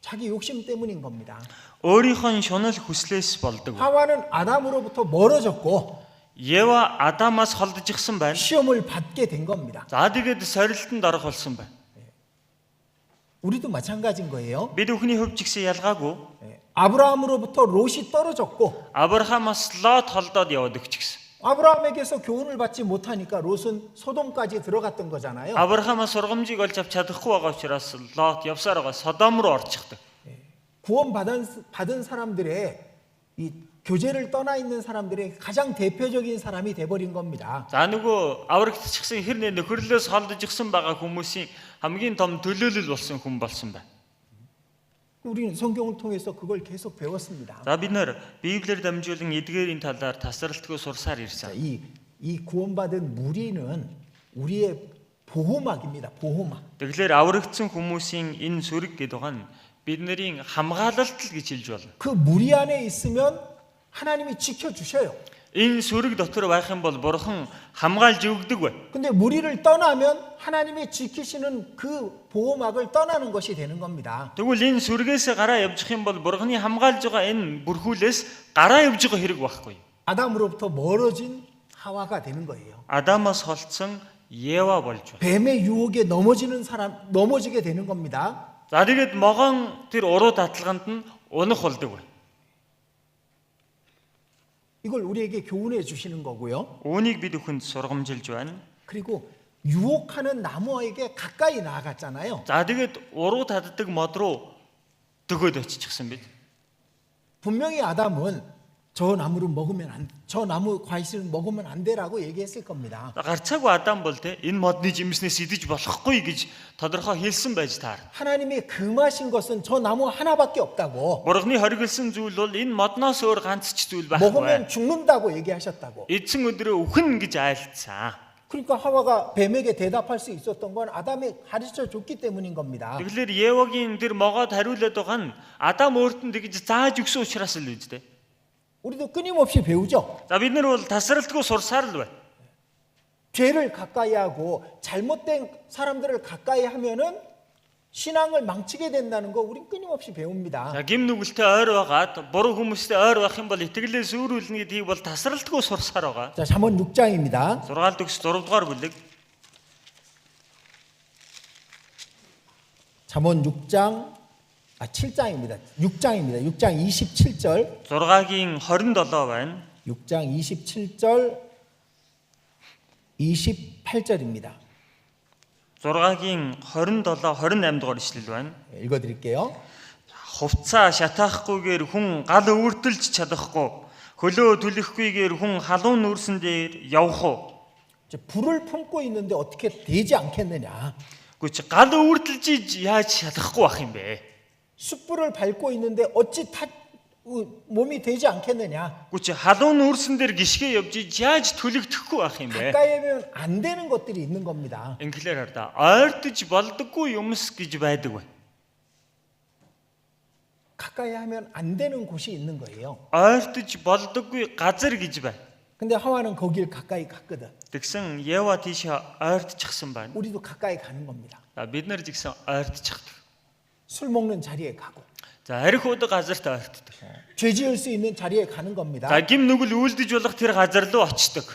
자기 욕심 때문인 겁니다. өөрийнхөө шунал хүслээс болдог. 하와는 아담으로부터 멀어졌고 Ева Адамаас холдчихсан байна. 시험을 받게 된 겁니다. За тэгээд сорилтонд орох болсон байна. 우리도 마찬가지인 거예요. Бид бүхний хувьд ч гэсэн ялгаагүй. 아브라함으로부터 롯이 떨어졌고 Авраамаас Лот холдоод яваад өгч гисэн. 아브라함에게서 교훈을 받지 못하니까 롯은 소돔까지 들어갔던 거잖아요. Авраамаас сургамжийг олж авч чадахгүй байгаа учраас Лот явсаар байгаа Содом руу орчихдаг. 구원받은 사람들의 이 교제를 떠나 있는 사람들의 가장 대표적인 사람이 돼버린 겁니다. За нөгөө аврагдчихсан хэрнээ нөхөрлөөс холдож ирсэн байгаа хүмүүсийн хамгийн том төлөөлөл болсон хүн болсон байна. 우리는 성경을 통해서 그걸 계속 배웠습니다. За бид нэр Библиэр дамжуулан эдгээрийн талаар тасралтгүй сурсаар ирсэн. 이 구원받은 무리는 우리의 보호막입니다. 보호막. Тэгэхээр аврагдсан хүмүүсийн энэ сүрэг гэдэг нь бидний хамгаалалт л гэж хэлж болно. 그 무리 안에 있으면 하나님이 지켜주셔요. Энэ сүрэг дотор байх юм бол Бурхан хамгаалж өгдөг бай. 근데 무리를 떠나면 하나님이 지키시는 그 보호막을 떠나는 것이 되는 겁니다. Тэгвэл энэ сүргээс гараа явчих юм бол Бурханы хамгаалж байгаа энэ бүрхүүлээс гараа явж байгаа хэрэг байхгүй. 아담으로부터 멀어진 하와가 되는 거예요. Адамаас холдсон Ева болж байна. 뱀의 유혹에 넘어지게 되는 겁니다. За тэгээд могоон тэр уруу татлаганд нь унах болдог бай. 이걸 우리에게 교훈해 주시는 거고요. Үүнийг бид хүнд сургамжилж байна. 그리고 유혹하는 나무에게 가까이 나아갔잖아요. За тэгээд уруу татдаг мод руу төгөөд очичихсан бид. 분명히 아담은 저 나무 과실은 먹으면 안 돼라고 얘기했을 겁니다. Гарцаагүй Адам бол те энэ модны жимснээс идэж болохгүй гэж тодорхой хэлсэн байж таар. 하나님이 금하신 것은 저 나무 하나밖에 없다고. Бурхны хориглосон зүйл бол энэ модноос өөр ганц ч зүйл байхгүй. 먹으면 죽는다고 얘기하셨다고. Эцэн өдрөө үхэн гэж айлцсан. 그러니까 하와가 뱀에게 대답할 수 있었던 건 아담이 가르쳐 줬기 때문인 겁니다. Тэгэхээр Евагийн тэр могоод хариулаад байгаа нь Адам өөрт нь тэгж зааж өгсөн учраас л үстэй. 우리도 끊임없이 배우죠. За бид нар бол тасралтгүй сурсаар л байна. 죄를 가까이 하고 잘못된 사람들을 가까이 하면은 신앙을 망치게 된다는 거 우린 끊임없이 배웁니다. За гим нүгэлтэй ойр байгаад буруу хүмүүстэй ойр байх юм бол итгэлээс өөрүүлнэ гэдгийг бол тасралтгүй сурсаар байгаа. 자, 잠언 6장입니다. Сургаалт өгс 4 дугаар бүлэг. 잠언 7장입니다. 6장입니다. 6장 27절. 6-гийн 27 байна. 6장 27절 28절입니다. 6-гийн 27 28 дугаар ишлэл байна. 읽어 드릴게요. Хувцаа шатаахгүйгээр хүн гал өөртөлж чадахгүй. Хөлөө түлэхгүйгээр хүн халуун нүүрсэн дээр явах уу? 불을 품고 있는데 어떻게 되지 않겠느냐? Güç гал өөртөлж яаж шалахгүй байх юм бэ? 숯불을 밟고 있는데 어찌 몸이 되지 않겠느냐? Güç халуун нүүрсэн дээр гიშгэ явж яаж түлэгдэхгүй байх юм бэ? 가까이 하면 안 되는 것들이 있는 겁니다. Инглээр хараа. Ойртож болдоггүй юмс гэж байдаг бай. 가까이 하면 안 되는 곳이 있는 거예요. Ойртож болдоггүй газар гэж бай. 근데 하와는 거길 가까이 갔거든. Тэгсэн Ева тийш ойртчихсан байна. 우리도 가까이 가는 겁니다. Бид нар жигсэн ойртчихдаг. 술 먹는 자리에 가고 За арх удаг газарт ойртдог. 죄 지을 수 있는 자리에 가는 겁니다. За гим нүгэл үйлдэж болох тэр газар руу очдог.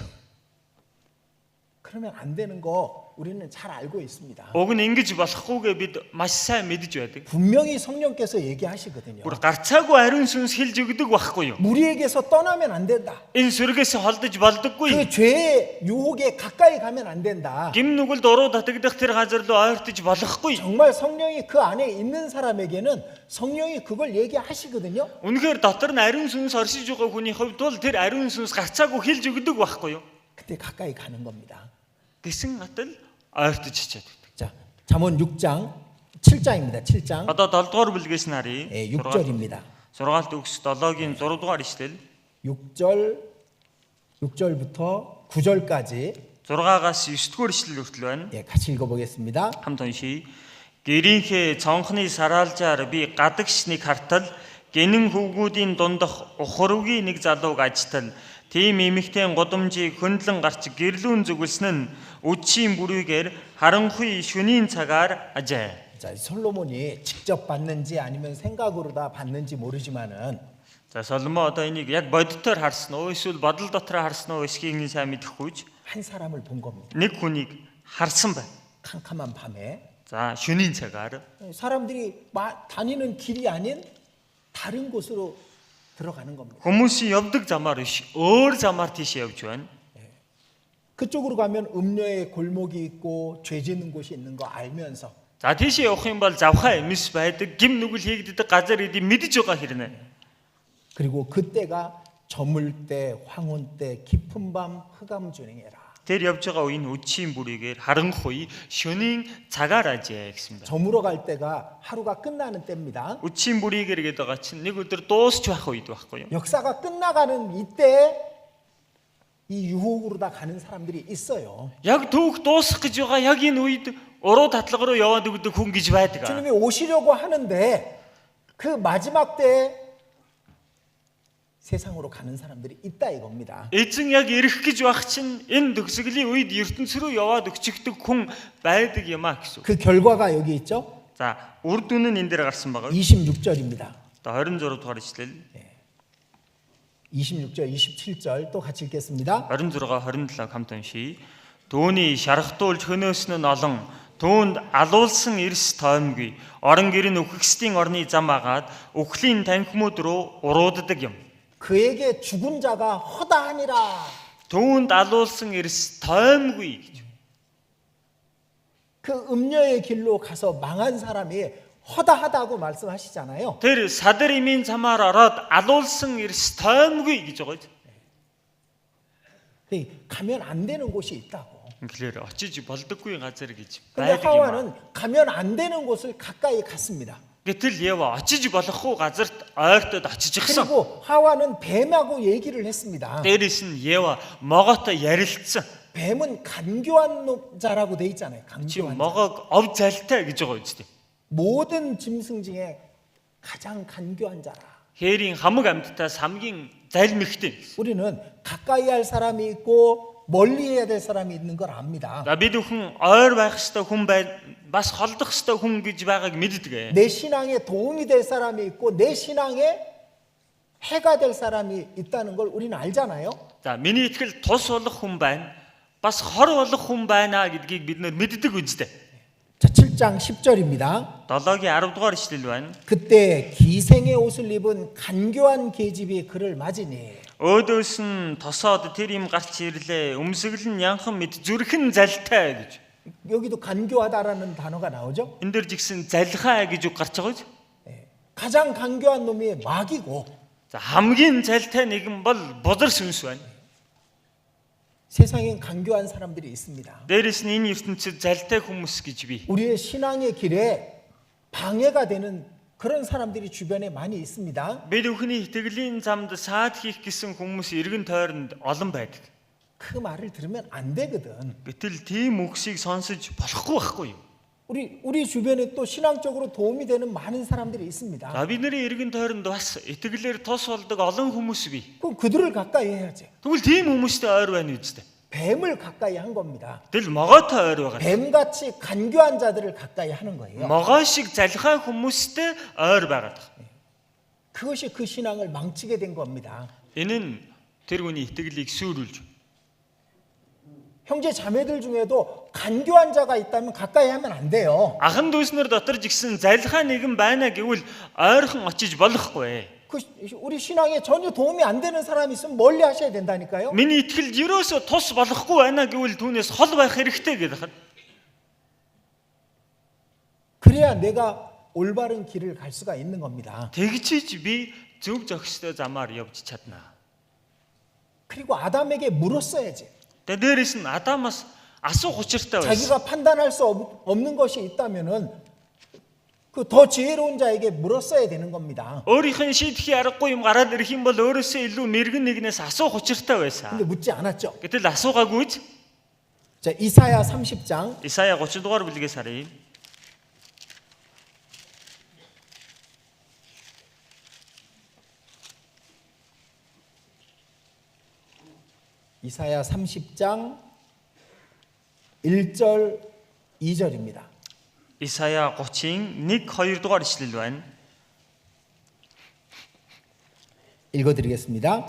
그러면 안 되는 거 우리는 잘 알고 있습니다. Уг нь ингэж болохгүйгээ бид маш сайн мэдж байдаг. 분명히 성령께서 얘기하시거든요. Бүр гарцаагүй ариун сүнс хэлж өгдөг байхгүй юу? 무리에게서 떠나면 안 된다. Энэ сүргээс холдож болдоггүй. 그 죄의 유혹에 가까이 가면 안 된다. Гим нүгэлд уруу татагдах тэр газар руу ойртож болохгүй. 정말 성령이 그 안에 있는 사람에게는 성령이 그걸 얘기하시거든요. Үнэхээр дотор нь 아리ун сүнс оршиж байгаа хүний хувьд бол тэр 아리ун сүнс гарцаагүй хэлж өгдөг байхгүй юу? 그때 가까이 가는 겁니다. Гэсэн атал ойртож чичээд. 자, 잠언 6장 7장입니다. 7장. Одоо 7 дугаар бүлгээс нь харъя. 6절입니다. Сургаалт өгс 7-гийн 6 дугаар ишлэл. 6절부터 9절까지 6-аас 9 дугаар ишлэл хүртэл байна. 같이 읽어보겠습니다. Хамт уншийе. Гэрийнхээ цонхны сараалжаар би гадагшныг хартал гинэн хөвгүүдийн дундах ухруугийн нэг залууг ажтал тийм эмэгтэй гудамжийг хөндлөн гарч гэрлүүн зүгэлсэн нь үдшийн бүрийгээр харанхуй шөнийн цагаар ажээ. 자, 솔로몬이 직접 봤는지 아니면 생각으로 다 봤는지 모르지만은 За Соломон одоо энийг яг боддоор харсан уу эсвэл бодол дотор харсан уу эсхийг сайн мэдэхгүйж 한 사람을 본 겁니다. нэг хүнийг харсан байна. 캄캄한 밤에 За шөнийн цагаар 사람들이 다니는 길이 아닌 다른 곳으로 들어가는 겁니다. хүмүүсийн явдаг замаар биш өөр замаар тийш явж байна. 그쪽으로 가면 음녀의 골목이 있고 죄 짓는 곳이 있는 거 알면서 За тийшээ явах юм бол завхаа эмс байдаг, гим нүгэл хийгддэг газар эдийг мэдж байгаа хэрнэ. 그리고 그때가 저물 때, 황혼 때, 깊은 밤 흑암 준행해라. Тэр явж байгаа үеийн үдшийн бүрийгээр харанх үе шөнийн цагаар ажээ гэсэн. 저물어 갈 때가 하루가 끝나는 때입니다. үдшийн бүрийгээр гээд байгаа чинь нэг өдөр дуусч байх үед байхгүй юу? 역사가 끝나가는 이때 이 유혹으로 다 가는 사람들이 있어요. Яг түүх дуусах гэж байгаа яг энэ үед уруу татлага руу яваад өгдөг хүн гэж байдаг. 주님이 오시려고 하는데 그 마지막 때에 세상으로 가는 사람들이 있다 이겁니다. Эзэн яг ирэх гэж байх чинь энэ төгсгөлийн үед ертөнц рүү яваад өчигдөг хүн байдаг юм а гэсэн. 그 결과가 여기 있죠. За, үр дүн нь энэ дээр гарсан байгаа. 26절입니다. Одоо 26 дугаар ишлэл. 26절, 27절 또 같이 읽겠습니다. 26, 27 хамт уншийе. Түүний шархтуулж хөнөөсөн нь олон, түүнд алуулсан эрс тоомгүй. Орон гэр нь үхгсдийн орны зам агаад үхлийн танхимуд руу урууддаг юм. 그에게 죽은 자가 허다하니라. Түүнд алуулсан эрс тоомгүй гэж. 그 음녀의 길로 가서 망한 사람이 허다하다고 말씀하시잖아요. Тэр садар имийн замаар ороод алуулсан эрс тоомгүй гэж байгаа. 가면 안 되는 곳이 있다고. Тэгэхээр очиж болдоггүй газар гэж 근데 байдаг юм. 하와는 가면 안 되는 곳을 가까이 갔습니다. Гэтэл Ева очиж болохгүй газарт ойртод очиж гисэн. 그리고 하와는 뱀하고 얘기를 했습니다. Дээрээс нь Ева могоотой ярилцсан. 뱀은 간교한 자라고 돼 있잖아요. Чи 간교한 자. могоог ов залтай гэж байгаа үстэй. 모든 짐승 중에 가장 간교한 자라. Хээрийн хамаг амьтдаас хамгийн залмигтэй. 우리는 가까이 할 사람이 있고 멀리 해야 될 사람이 있는 걸 압니다. За бид бүхэн ойр байх ёстой хүн бай бас холдох ёстой хүн гэж байгааг мэддэг. 내 신앙에 도움이 될 사람이 있고 내 신앙에 해가 될 사람이 있다는 걸 우리는 알잖아요. За миний итгэл тус болох хүн байна. Бас хор болох хүн байна гэдгийг бид нар мэддэг үстэй. 자, 7장 10절입니다. 7-гийн 10 дугаар ишлэл байна. 그때 기생의 옷을 입은 간교한 계집이 그를 맞으니 Өөдөөс нь тосоод тэр юм гарч ирлээ. Өмсгөл нь янхан мэд зүрхэн залтай гэж. 여기도 간교하다라는 단어가 나오죠. Энд дэр жигсэн залхаа гэж үг гарч байгаа. 가장 간교한 놈이 마귀고 За хамгийн залтай нэгэн бол бузар сүнс байна. 세상엔 간교한 사람들이 있습니다. Дээрээс нь энэ ертөнцид залтай хүмүүс гэж би. 우리의 신앙의 길에 방해가 되는 그런 사람들이 주변에 많이 있습니다. Бид бүхний итгэлийн замд саад хийх гэсэн хүмүүс эргэн тойронд олон байдаг. 그 말을 들으면 안 되거든. Гэтэл тийм үгсийг сонсож болохгүй байхгүй юу? 우리 주변에 또 신앙적으로 도움이 되는 많은 사람들이 있습니다. За бидний эргэн тойронд бас итгэлээр тус болдог олон хүмүүс бий. 그럼 그들을 가까이 해야지. Тэгвэл тийм хүмүүстэй ойр байна үстэй. 뱀을 가까이 한 겁니다. Тэл могоотой ойр байгаа. 뱀같이 간교한 자들을 가까이 하는 거예요. Могоо шиг залхай хүмүүстэй ойр байгаа. 그것이 그 신앙을 망치게 된 겁니다. Энэ нь тэр хүний итгэлийг сүрүүлж. 형제 자매들 중에도 간교한 자가 있다면 가까이 하면 안 돼요. Ахан дүүснэр дотор жигсэн залхай нэгэн байна гэвэл ойрхон очиж болохгүй. 우리 신앙에 전혀 도움이 안 되는 사람이 있으면 멀리 하셔야 된다니까요. Миний итгэл ерөөсөө тус болохгүй байна гэвэл түүнээс хол байх хэрэгтэй гэдэг. 그래야 내가 올바른 길을 갈 수가 있는 겁니다. Тэгжиж би зөв зохистой замаар явж чадна. 그리고 아담에게 물었어야지. Дээрээс нь Адамаас асуух учиртай байсан. 자기가 판단할 수 없는 것이 있다면은 그 더 지혜로운 자에게 물었어야 되는 겁니다. Өөрийнх нь шийдэхий аргагүй юм гараад ирэх юм бол өөрөөсөө илүү мэрэгэн нэгнээс асуух учиртай байсан. 근데 묻지 않았죠. Гэтэл асуугаагүй. 자, 이사야 30장 Исая 30 дугаар бүлгээс харъя. 이사야 30장 1절 2절입니다. Исая 30-ийн 1-2 дугаар ишлэл байна. 읽어드리겠습니다.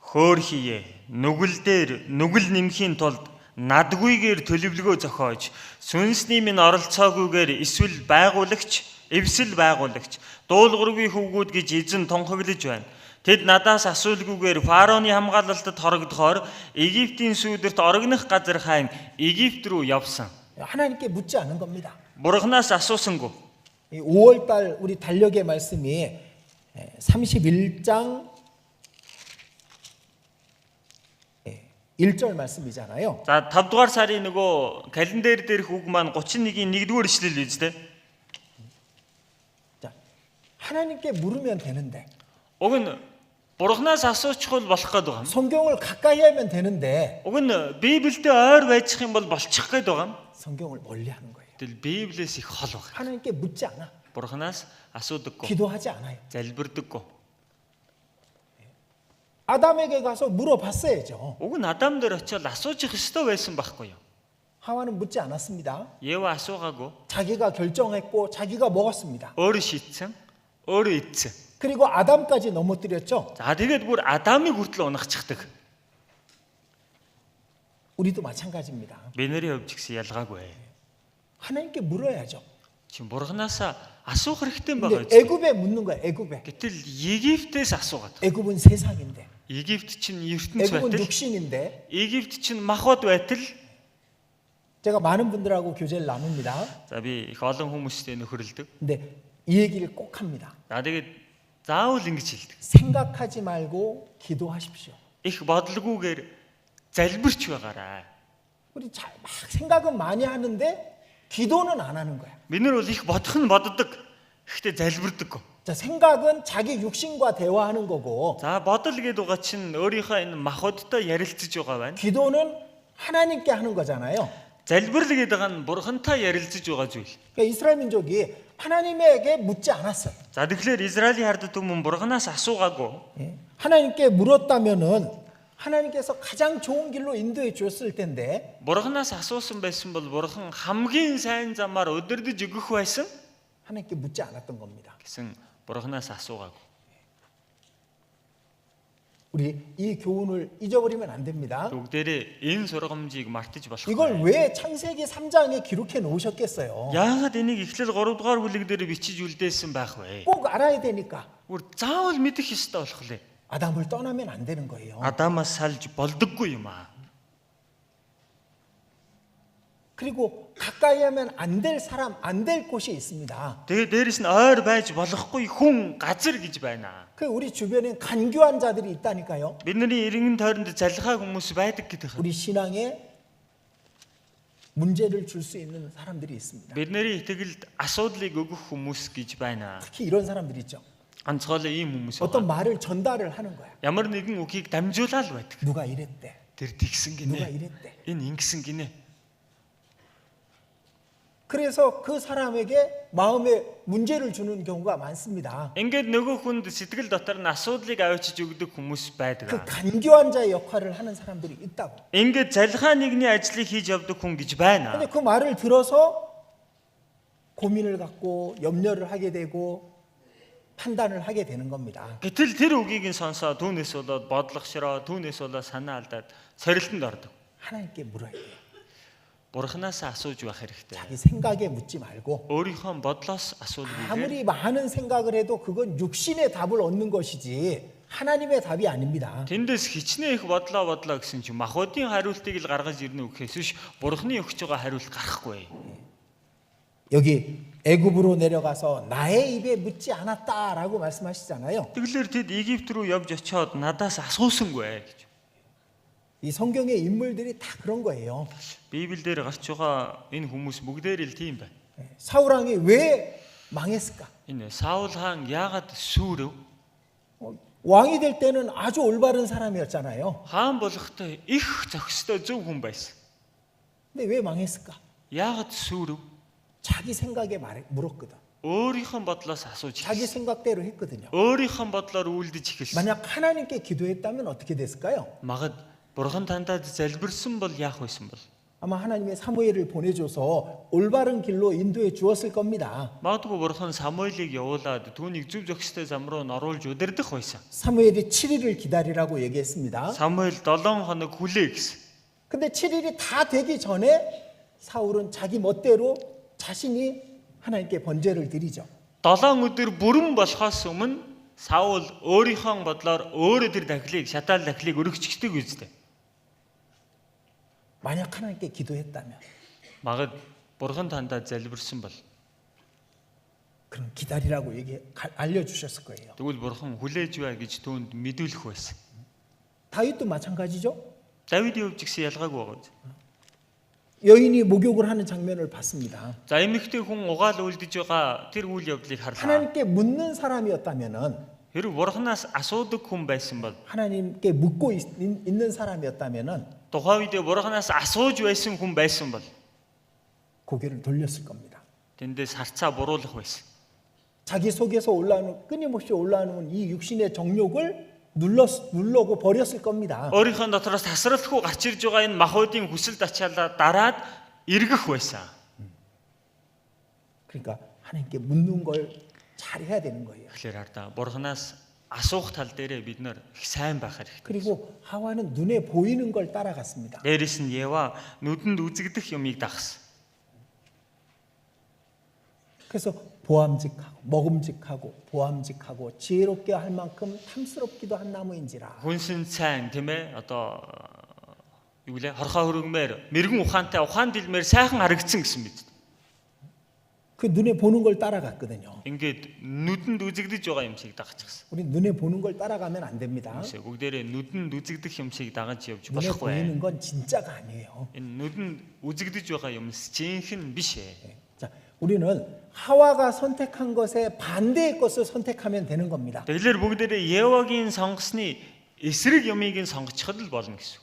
Хөөр хийе. Нүгэл дээр нүгэл нэмхийн тулд надгүйгээр төлөвлөгөө зохиож, сүнсний минь оролцоогүйгээр эвсэл байгуулагч, дуулгаргүй хөвгүүд гэж эзэн тунхаглаж байна. Тэд надаас асуулгүйгээр фараоны хамгаалалтад хорогдохоор Египтийн сүүдэрт орогнох газар хайн Египт рүү явсан. 하나님께 묻지 않은 겁니다. Бурханаас асуусангүй. 5월 달 우리 달력의 말씀이 31장 1절 말씀이잖아요. За 5 дугаар сарын нөгөө календар дээрх үг маань 31-ийн 1-р ишлэл үстэй. 자, 하나님께 물으면 되는데 Уг нь Бурханаас асуучихвал болох гээд байгаа юм. 성경을 가까이 하면 되는데 Уг нь Библиэд ойр байчих юм бол болчих гээд байгаа юм. 성경을 멀리 하는 거예요. Тэгэл Библиэс их хол байгаа. 하나님께 묻지 않아. Бурханаас асуудаггүй. 기도하지 않아요. Залбирдаггүй. 아담에게 가서 물어봤어야죠. Уг нь Адам дээр очиод асуучих ёстой байсан байхгүй юу? 하와는 묻지 않았습니다. Ева асуугаагүй. 자기가 결정했고 자기가 먹었습니다. Өөрөө шийдсэн, өөрөө идсэн. 그리고 아담까지 넘어뜨렸죠. За тэгээд бүр Адамыг хүртэл унахчихдаг. 우리도 마찬가지입니다. Бидний хувьд ч гэсэн ялгаагүй. 하나님께 물어야죠. Чи Бурханаас асуух хэрэгтэй 근데 байгаа биз? 애굽에 묻는 거야. 애굽에. Гэтэл Египтээс асуугаад. 애굽은 세상인데. Египт чинь ертөнц 애굽은 байтал, 육신인데. Египт чинь махбод байтал. 제가 많은 분들하고 교제를 나눕니다. За би их олон хүмүүстэй нөхөрлөдөг. 근데 이 얘기를 꼭 합니다. За тэгээд заавал ингэж хэлдэг. 생각하지 말고 기도하십시오. Их бодлогоогоор залбирч байгаарай. 우리 막 생각은 많이 하는데 기도는 안 하는 거야. Бид нар бол их бодох нь боддог. Гэхдээ залбирдаггүй. 자, 생각은 자기 육신과 대화하는 거고 За бодол гэдэг байгаа чинь өөрийнхөө энэ махбодтой ярилцаж байгаа байна. 기도는 하나님께 하는 거잖아요. Залбирал гэдэг нь бурхантай ярилцаж байгаа зүйл. 그러니까 이스라엘 민족이 하나님에게 묻지 않았어요. За тэгэхээр Израилийн хардад хүмүүс бурханаас асуугаагүй. 예. 하나님께 물었다면은 하나님께서 가장 좋은 길로 인도해 주었을 텐데 Бурханаас асуусан байсан бол бурхан хамгийн сайн замаар өдөрдөж өгөх байсан 하나님께 묻지 않았던 겁니다. гэсэн бурханаас асуугаагүй. 우리 이 교훈을 잊어버리면 안 됩니다. Бүгдээрээ энэ сургамжийг мартаж болохгүй. 이걸 왜 창세기 3장에 기록해 놓으셨겠어요? Яагаад энийг эхлэл 3 дугаар бүлэг дээр бичиж үлдээсэн байх вэ? 꼭 알아야 되니까. Гүр заавал мэдэх ёстой болох лээ. 아담을 떠나면 안 되는 거예요. Адамаас салж болдоггүй юм аа. 그리고 가까이 하면 안 될 사람, 안 될 곳이 있습니다. Тэгээ дээрэс нь ойр байж болохгүй хүн газар гэж байна. 그 우리 주변에 간교한 자들이 있다니까요. Бидний иргэн тойронд залхаа хүмүүс байдаг гэдэг. 우리 신앙에 문제를 줄 수 있는 사람들이 있습니다. Бидний итгэлд асуудлыг өгөх хүмүүс гэж байна. 특히 이런 사람들 있죠. Онцгойлоо ийм хүмүүс 어떤 байна. 말을 전달을 하는 거야. Ямар нэгэн үгийг дамжуулаад байдаг. 누가 이랬대. Тэр тэгсэн 누가 гинэ. 이랬대. Энэ ингэсэн гинэ. 그래서 그 사람에게 마음에 문제를 주는 경우가 많습니다. Ингээд нөгөө хүнд сэтгэл дотор нь асуудлыг авчиж өгдөг хүмүүс 그 байдаг. 간교한 자의 역할을 하는 사람들이 있다고. Ингээд залхаа нэгний ажлыг хийж явдаг хүн гэж байна. 근데 그 말을 들어서 고민을 갖고 염려를 하게 되고 판단을 하게 되는 겁니다. Гэтэл тэр үгийг нь сонсоод түүнээс болоод бодлогошроо, түүнээс болоод санаа алдаад сорилтонд ордог. 하나님께 물어야 돼요. Бурханаас асууж байх хэрэгтэй. 자기 생각에 묻지 말고 өөрийнхөө бодлоос асуулгүйгээр 아무리 많은 생각을 해도 그건 육신의 답을 얻는 것이지 하나님의 답이 아닙니다. тэндээс хичнээн их бодлоо гэсэн чинь махбодын хариултыг л гаргаж ирнэ үхээс биш Бурханы өгч байгаа хариулт гарахгүй. 여기 애굽으로 내려가서 나의 입에 묻지 않았다라고 말씀하시잖아요. Тэгэлэр тэд Египт рүү явж очиод надаас асуусангүй гэж. 이 성경의 인물들이 다 그런 거예요. Библиэлд гарч байгаа энэ хүмүүс бүгдээр л тийм байна. 사울 왕이 왜 망했을까? Энэ Саул хаан яагаад сүрөв? 왕이 될 때는 아주 올바른 사람이었잖아요. Хаан болохтой их зохистой зөв хүн байсан. 근데 왜 망했을까? Яагаад сүрөв? 자기 생각에 물었거든. өөрийнхөө бодлоос асууж 자기 эхэлсэн. 생각대로 했거든요. өөрийнхөө бодлоор үйлдэж эхэлсэн. 만약 하나님께 기도했다면 어떻게 됐을까요? Магад Бурхан тандад залбирсан бол яах байсан бол? 아마 하나님의 사무엘을 보내줘서 올바른 길로 인도해 주었을 겁니다. Магадгүй Бурхан Самуэлийг явуулаад түүнийг зөв зохистой зам руу н оруулж удирдах байсан. 사무엘이 7일을 기다리라고 얘기했습니다. Самуэль 7 хоног хүлээ гэсэн. 근데 7일이 다 되기 전에 사울은 자기 멋대로 자신이 하나님께 번제를 드리죠. 7 өдөр бүрэн болохоос өмнө Саул өөрийнхөө бодлоор өөрөө тэр дахлыг шатаал дахлыг өргөчгдөг үстэй. 만약 하나님께 기도했다면 Магад бурхан тандаа залбирсан бол 그럼 기다리라고 알려주셨을 거예요. тэгвэл бурхан хүлээж бай гэж түүнд мэдүүлэх байсан. 다윗도 마찬가지죠. Давидын хувьд ч гэсэн ялгаагүй байгаа. 여인이 목욕을 하는 장면을 봤습니다. За эмэгтэй хүн угаал үлдэж байгаа тэр үйл явдлыг харлаа. 하나님께 묻는 사람이었다면은 Хэрэг бурханаас асуудаг хүн байсан бол 하나님께 묻고 있는 사람이었다면은 тухайн үед бурханаас асууж байсан хүн байсан бол 고개를 돌렸을 겁니다. тэндээс харцаа буруулах байсан. 자기 속에서 끊임없이 올라오는 이 육신의 정욕을 눌러고 버렸을 겁니다. Өөрийнхөө дотроос тасралтгүй гарч ирж байгаа энэ махуудын хүсэлд ачаалаа дараад эргэх байсан. 그러니까 하나님께 묻는 걸 잘해야 되는 거예요. Тэгэхээр ардаа бурханаас асуух тал дээрээ бид нар их сайн байх хэрэгтэй. 그리고 하와는 눈에 보이는 걸 따라갔습니다. Дээрээс нь Ева нүдэнд үзэгдэх юмыг дагсан. 그래서 보암직하고 지혜롭게 할 만큼 탐스럽기도 한 나무인지라. Хүнсэн сайн тийм ээ одоо юу гэлээ хорхоо хөргмээр мэрэгэн ухаантай ухаан дэлмээр сайхан харагдсан гэсэн мэт. 그 눈에 보는 걸 따라갔거든요. Ингээд нүдэнд үзэгдэж байгаа юмшиг дагчихсан. 우리 눈에 보는 걸 따라가면 안 됩니다. Бүгдээрээ нүдэнд үзэгдэх юмшиг дагаж явж 눈에 болохгүй. 보이는 건 진짜가 아니에요. Энэ нүдэнд үзэгдэж байгаа юмс жинхэнэ биш ээ. 자, 우리는 하와가 선택한 것에 반대의 것을 선택하면 되는 겁니다. Тэгэхээр бүгдээрээ Евагийн сонгосны эсрэг юмыг нь сонгочиход л болно гэсэн.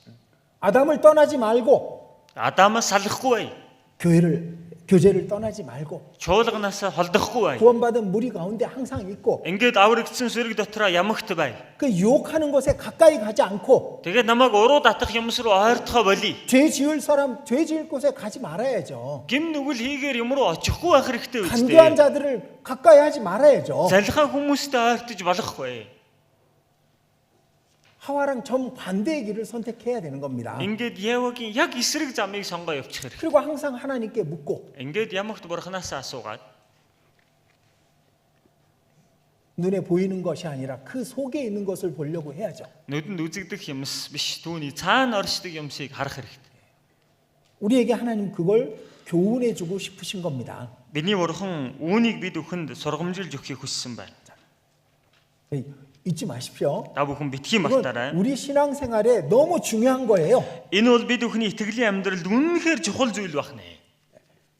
아담을 떠나지 말고 Адамаас салахгүй бай. 교제를 떠나지 말고 Чуулганаас холдохгүй бай. 구원받은 무리 가운데 항상 있고 Ингээд аврагдсан сүрэг дотроо ямагт бай. 그 유혹하는 곳에 가까이 가지 않고 Тэгээд намайг уруу татах юмс руу ойртохоо болий. 죄 지을 곳에 가지 말아야죠. Гим нүгэл хийгээр юм руу очихгүй байх хэрэгтэй 간교한 үстэй. 자들을 가까이 하지 말아야죠. Залхаа хүмүүстэй ойртож болохгүй. 하와랑 정반대의 길을 선택해야 되는 겁니다. Ингээд Евагийн яг эсрэг замыг сонгоо явчих хэрэгтэй. 그리고 항상 하나님께 묻고 Ингээд ямагт бурханаас асуугаад 눈에 보이는 것이 아니라 그 속에 있는 것을 보려고 해야죠. нүдэнд үзэгдэх юмс биш түүний цаана оршдог юмсыг харах хэрэгтэй. 우리에게 하나님 그걸 교훈해 주고 싶으신 겁니다. Бидний бурхан үүнийг бид бүхэнд сургамжилж өгөхийг хүссэн байна. 잊지 마십시오. Та бүхэн битгий 이건 мартаарай. 우리 신앙생활에 너무 중요한 거예요. Энэ бол бид бүхний итгэлийн амьдралд үнэнхээр чухал зүйл байна.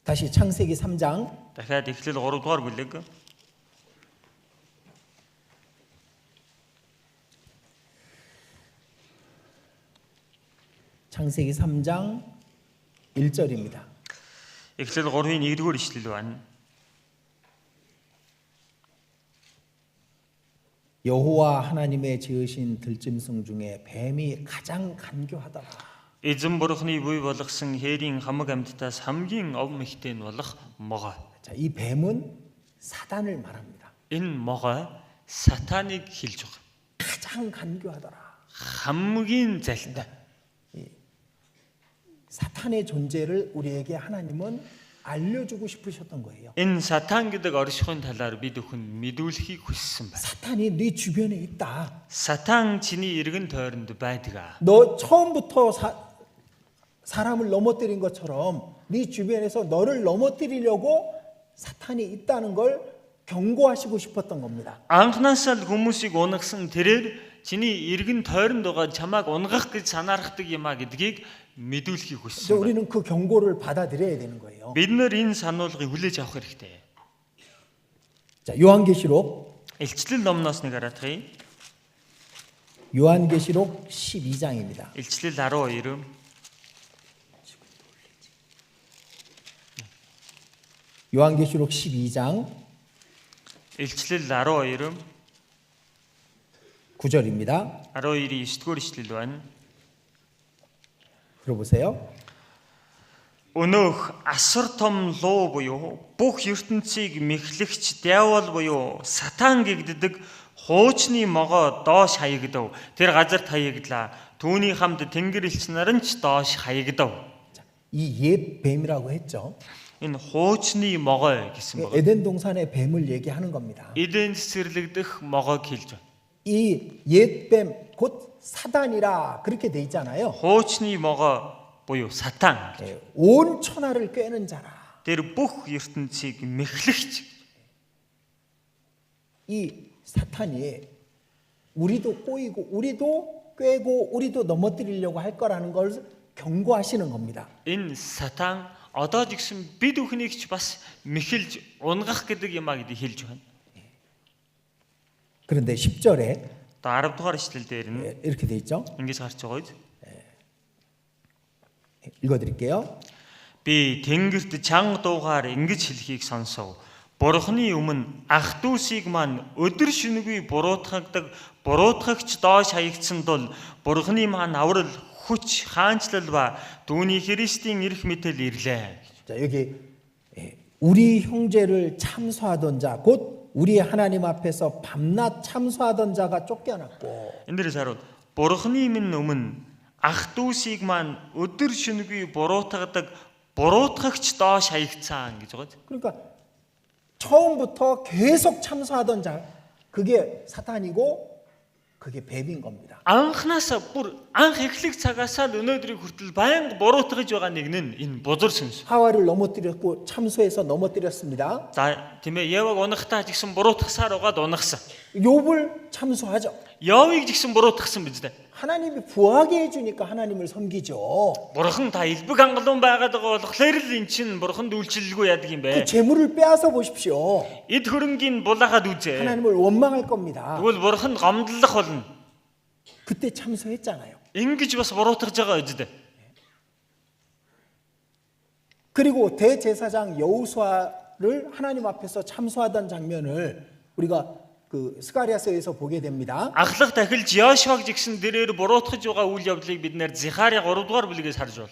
다시 창세기 3장 Дахиад Эхлэл 3 дугаар бүлэг. 창세기 3장 1절입니다. Эхлэл 3-ын 1-р ишлэл байна. 여호와 하나님의 지으신 들짐승 중에 뱀이 가장 간교하더라. Эзэн бурхны буй болгосон хээрийн хамаг амьтдаас хамгийн ов мэхтэй нь болох могой. 자, 이 뱀은 사단을 말합니다. Энэ могой сатаныг хэлж байгаа. 가장 간교하더라. Хамгийн залтай. 사탄의 존재를 우리에게 하나님은 알려주고 싶으셨던 거예요. Энэ сатан гэдэг оршихуйн талаар бид бүхэн мэдүүлэхийг хүссэн байна. 사탄이 네 주변에 있다. Сатан чиний эргэн тойронд байдаг. 너 처음부터 사람을 넘어뜨린 것처럼 네 주변에서 너를 넘어뜨리려고 사탄이 있다는 걸 경고하시고 싶었던 겁니다. Анхнаасаа л хүмүүсийг унгасан тэрээр чиний эргэн тойронд байгаа чамааг унгах гэж санаарахдаг юм а гэдгийг мэдүүлэхийг хүссэн байна. 우리는 그 경고를 받아들여야 되는 거예요. Бид нар энэ сануулгыг хүлээж авах хэрэгтэй. 자, 요한계시록 Илчлэл номноос нэг хараадах. 요한계시록 12장입니다. Илчлэл 12. 요한계시록 12장 Илчлэл 12. 9절입니다. 12-ийн 9-р ишлэл байна. 들어보세요. Өнөөх асар том луу буюу бүх ертөнцийг мэхлэгч диавол буюу сатан гэгддэг хуучны могоо доош хаягдав. Тэр газарт хаягдлаа. Түүний хамт тэнгэр элч нар нь ч доош хаягдав. 이 옛 뱀이라고 했죠. энэ хуучны могой гэсэн байна. 에덴 동산의 뱀을 얘기하는 겁니다. Эден цэцэрлэгдэх могойг хэлж байна. 이 옛뱀 곧 사단이라 그렇게 돼 있잖아요. Хуучны могой буюу сатан. 온 천하를 꿰는 자라. Тэр бүх ертөнцийг мэхлэгч. 이 사탄이 우리도 꼬이고 우리도 꿰고 우리도 넘어뜨리려고 할 거라는 걸 경고하시는 겁니다. Энэ сатан одоо ч гэсэн бид бүхнийг ч бас мэхэлж унгах гэдэг юм а гэдгийг хэлж байна. 그런데 10절에 Одоо 10 дугаар ишлэл дээр нь 이렇게 돼 있죠. ингэж гарч байгаа үед 읽어드릴게요. би тэнгэрт чанга дуугаар ингэж хэлхийг сонсов. Бурхны өмнө ах дүүсийг маань өдөр шөнөгүй буруутгагч доош хаягдсан тул Бурхны маань аврал хүч хаанчлал ба түүний Христийн эрх мэдэл ирлээ. 자, 여기 우리 형제를 참소하던 자, 곧 우리 하나님 앞에서 밤낮 참소하던 자가 쫓겨났고 Энэ дээрээс харуул Бурхны минь өмнө ах дүүсийг маань өдөр шөнөгүй буруутгагч доош хаягдсан гэж байгаа. 그러니까 처음부터 계속 참소하던 자, 그게 사탄이고 그게 뱀인 겁니다. Анхнаасаа бүр анх эхлэх цагаасаа л өнөөдрийг хүртэл байнга буруутгаж байгаа нэг нь энэ бузар сүнс. 하와를 넘어뜨렸고 참소해서 넘어뜨렸습니다. За тийм ээ Еваг унахтаа ч гэсэн буруутгасаар угаад унахсан. 욥을 참소하죠. Явыг ч гэсэн буруутгасан биз дээ. 하나님이 부하게 해주니까 하나님을 섬기죠. Бурхан та элбэг хангалуун байгаад байгаа болохоор л эн чинь бурханд үйлчлэлгүй яадаг юм 그 бэ? 재물을 빼앗아 보십시오. Эд хөрөнгийн булаагаад үзээ. 하나님을 원망할 겁니다. Тэгвэл бурханд гомдлох болно. 그때 참소했잖아요. Ингэж бас буруутгаж байгаа үз дээ. 그리고 대제사장 여호수아를 하나님 앞에서 참소하던 장면을 우리가 그 스가랴서에서 보게 됩니다. Ахлах дахилж Йошуаг жигсэн дээрээр буруутгаж байгаа үйл явдлыг бид нэр Захари 3 дугаар бүлгээс харж байна.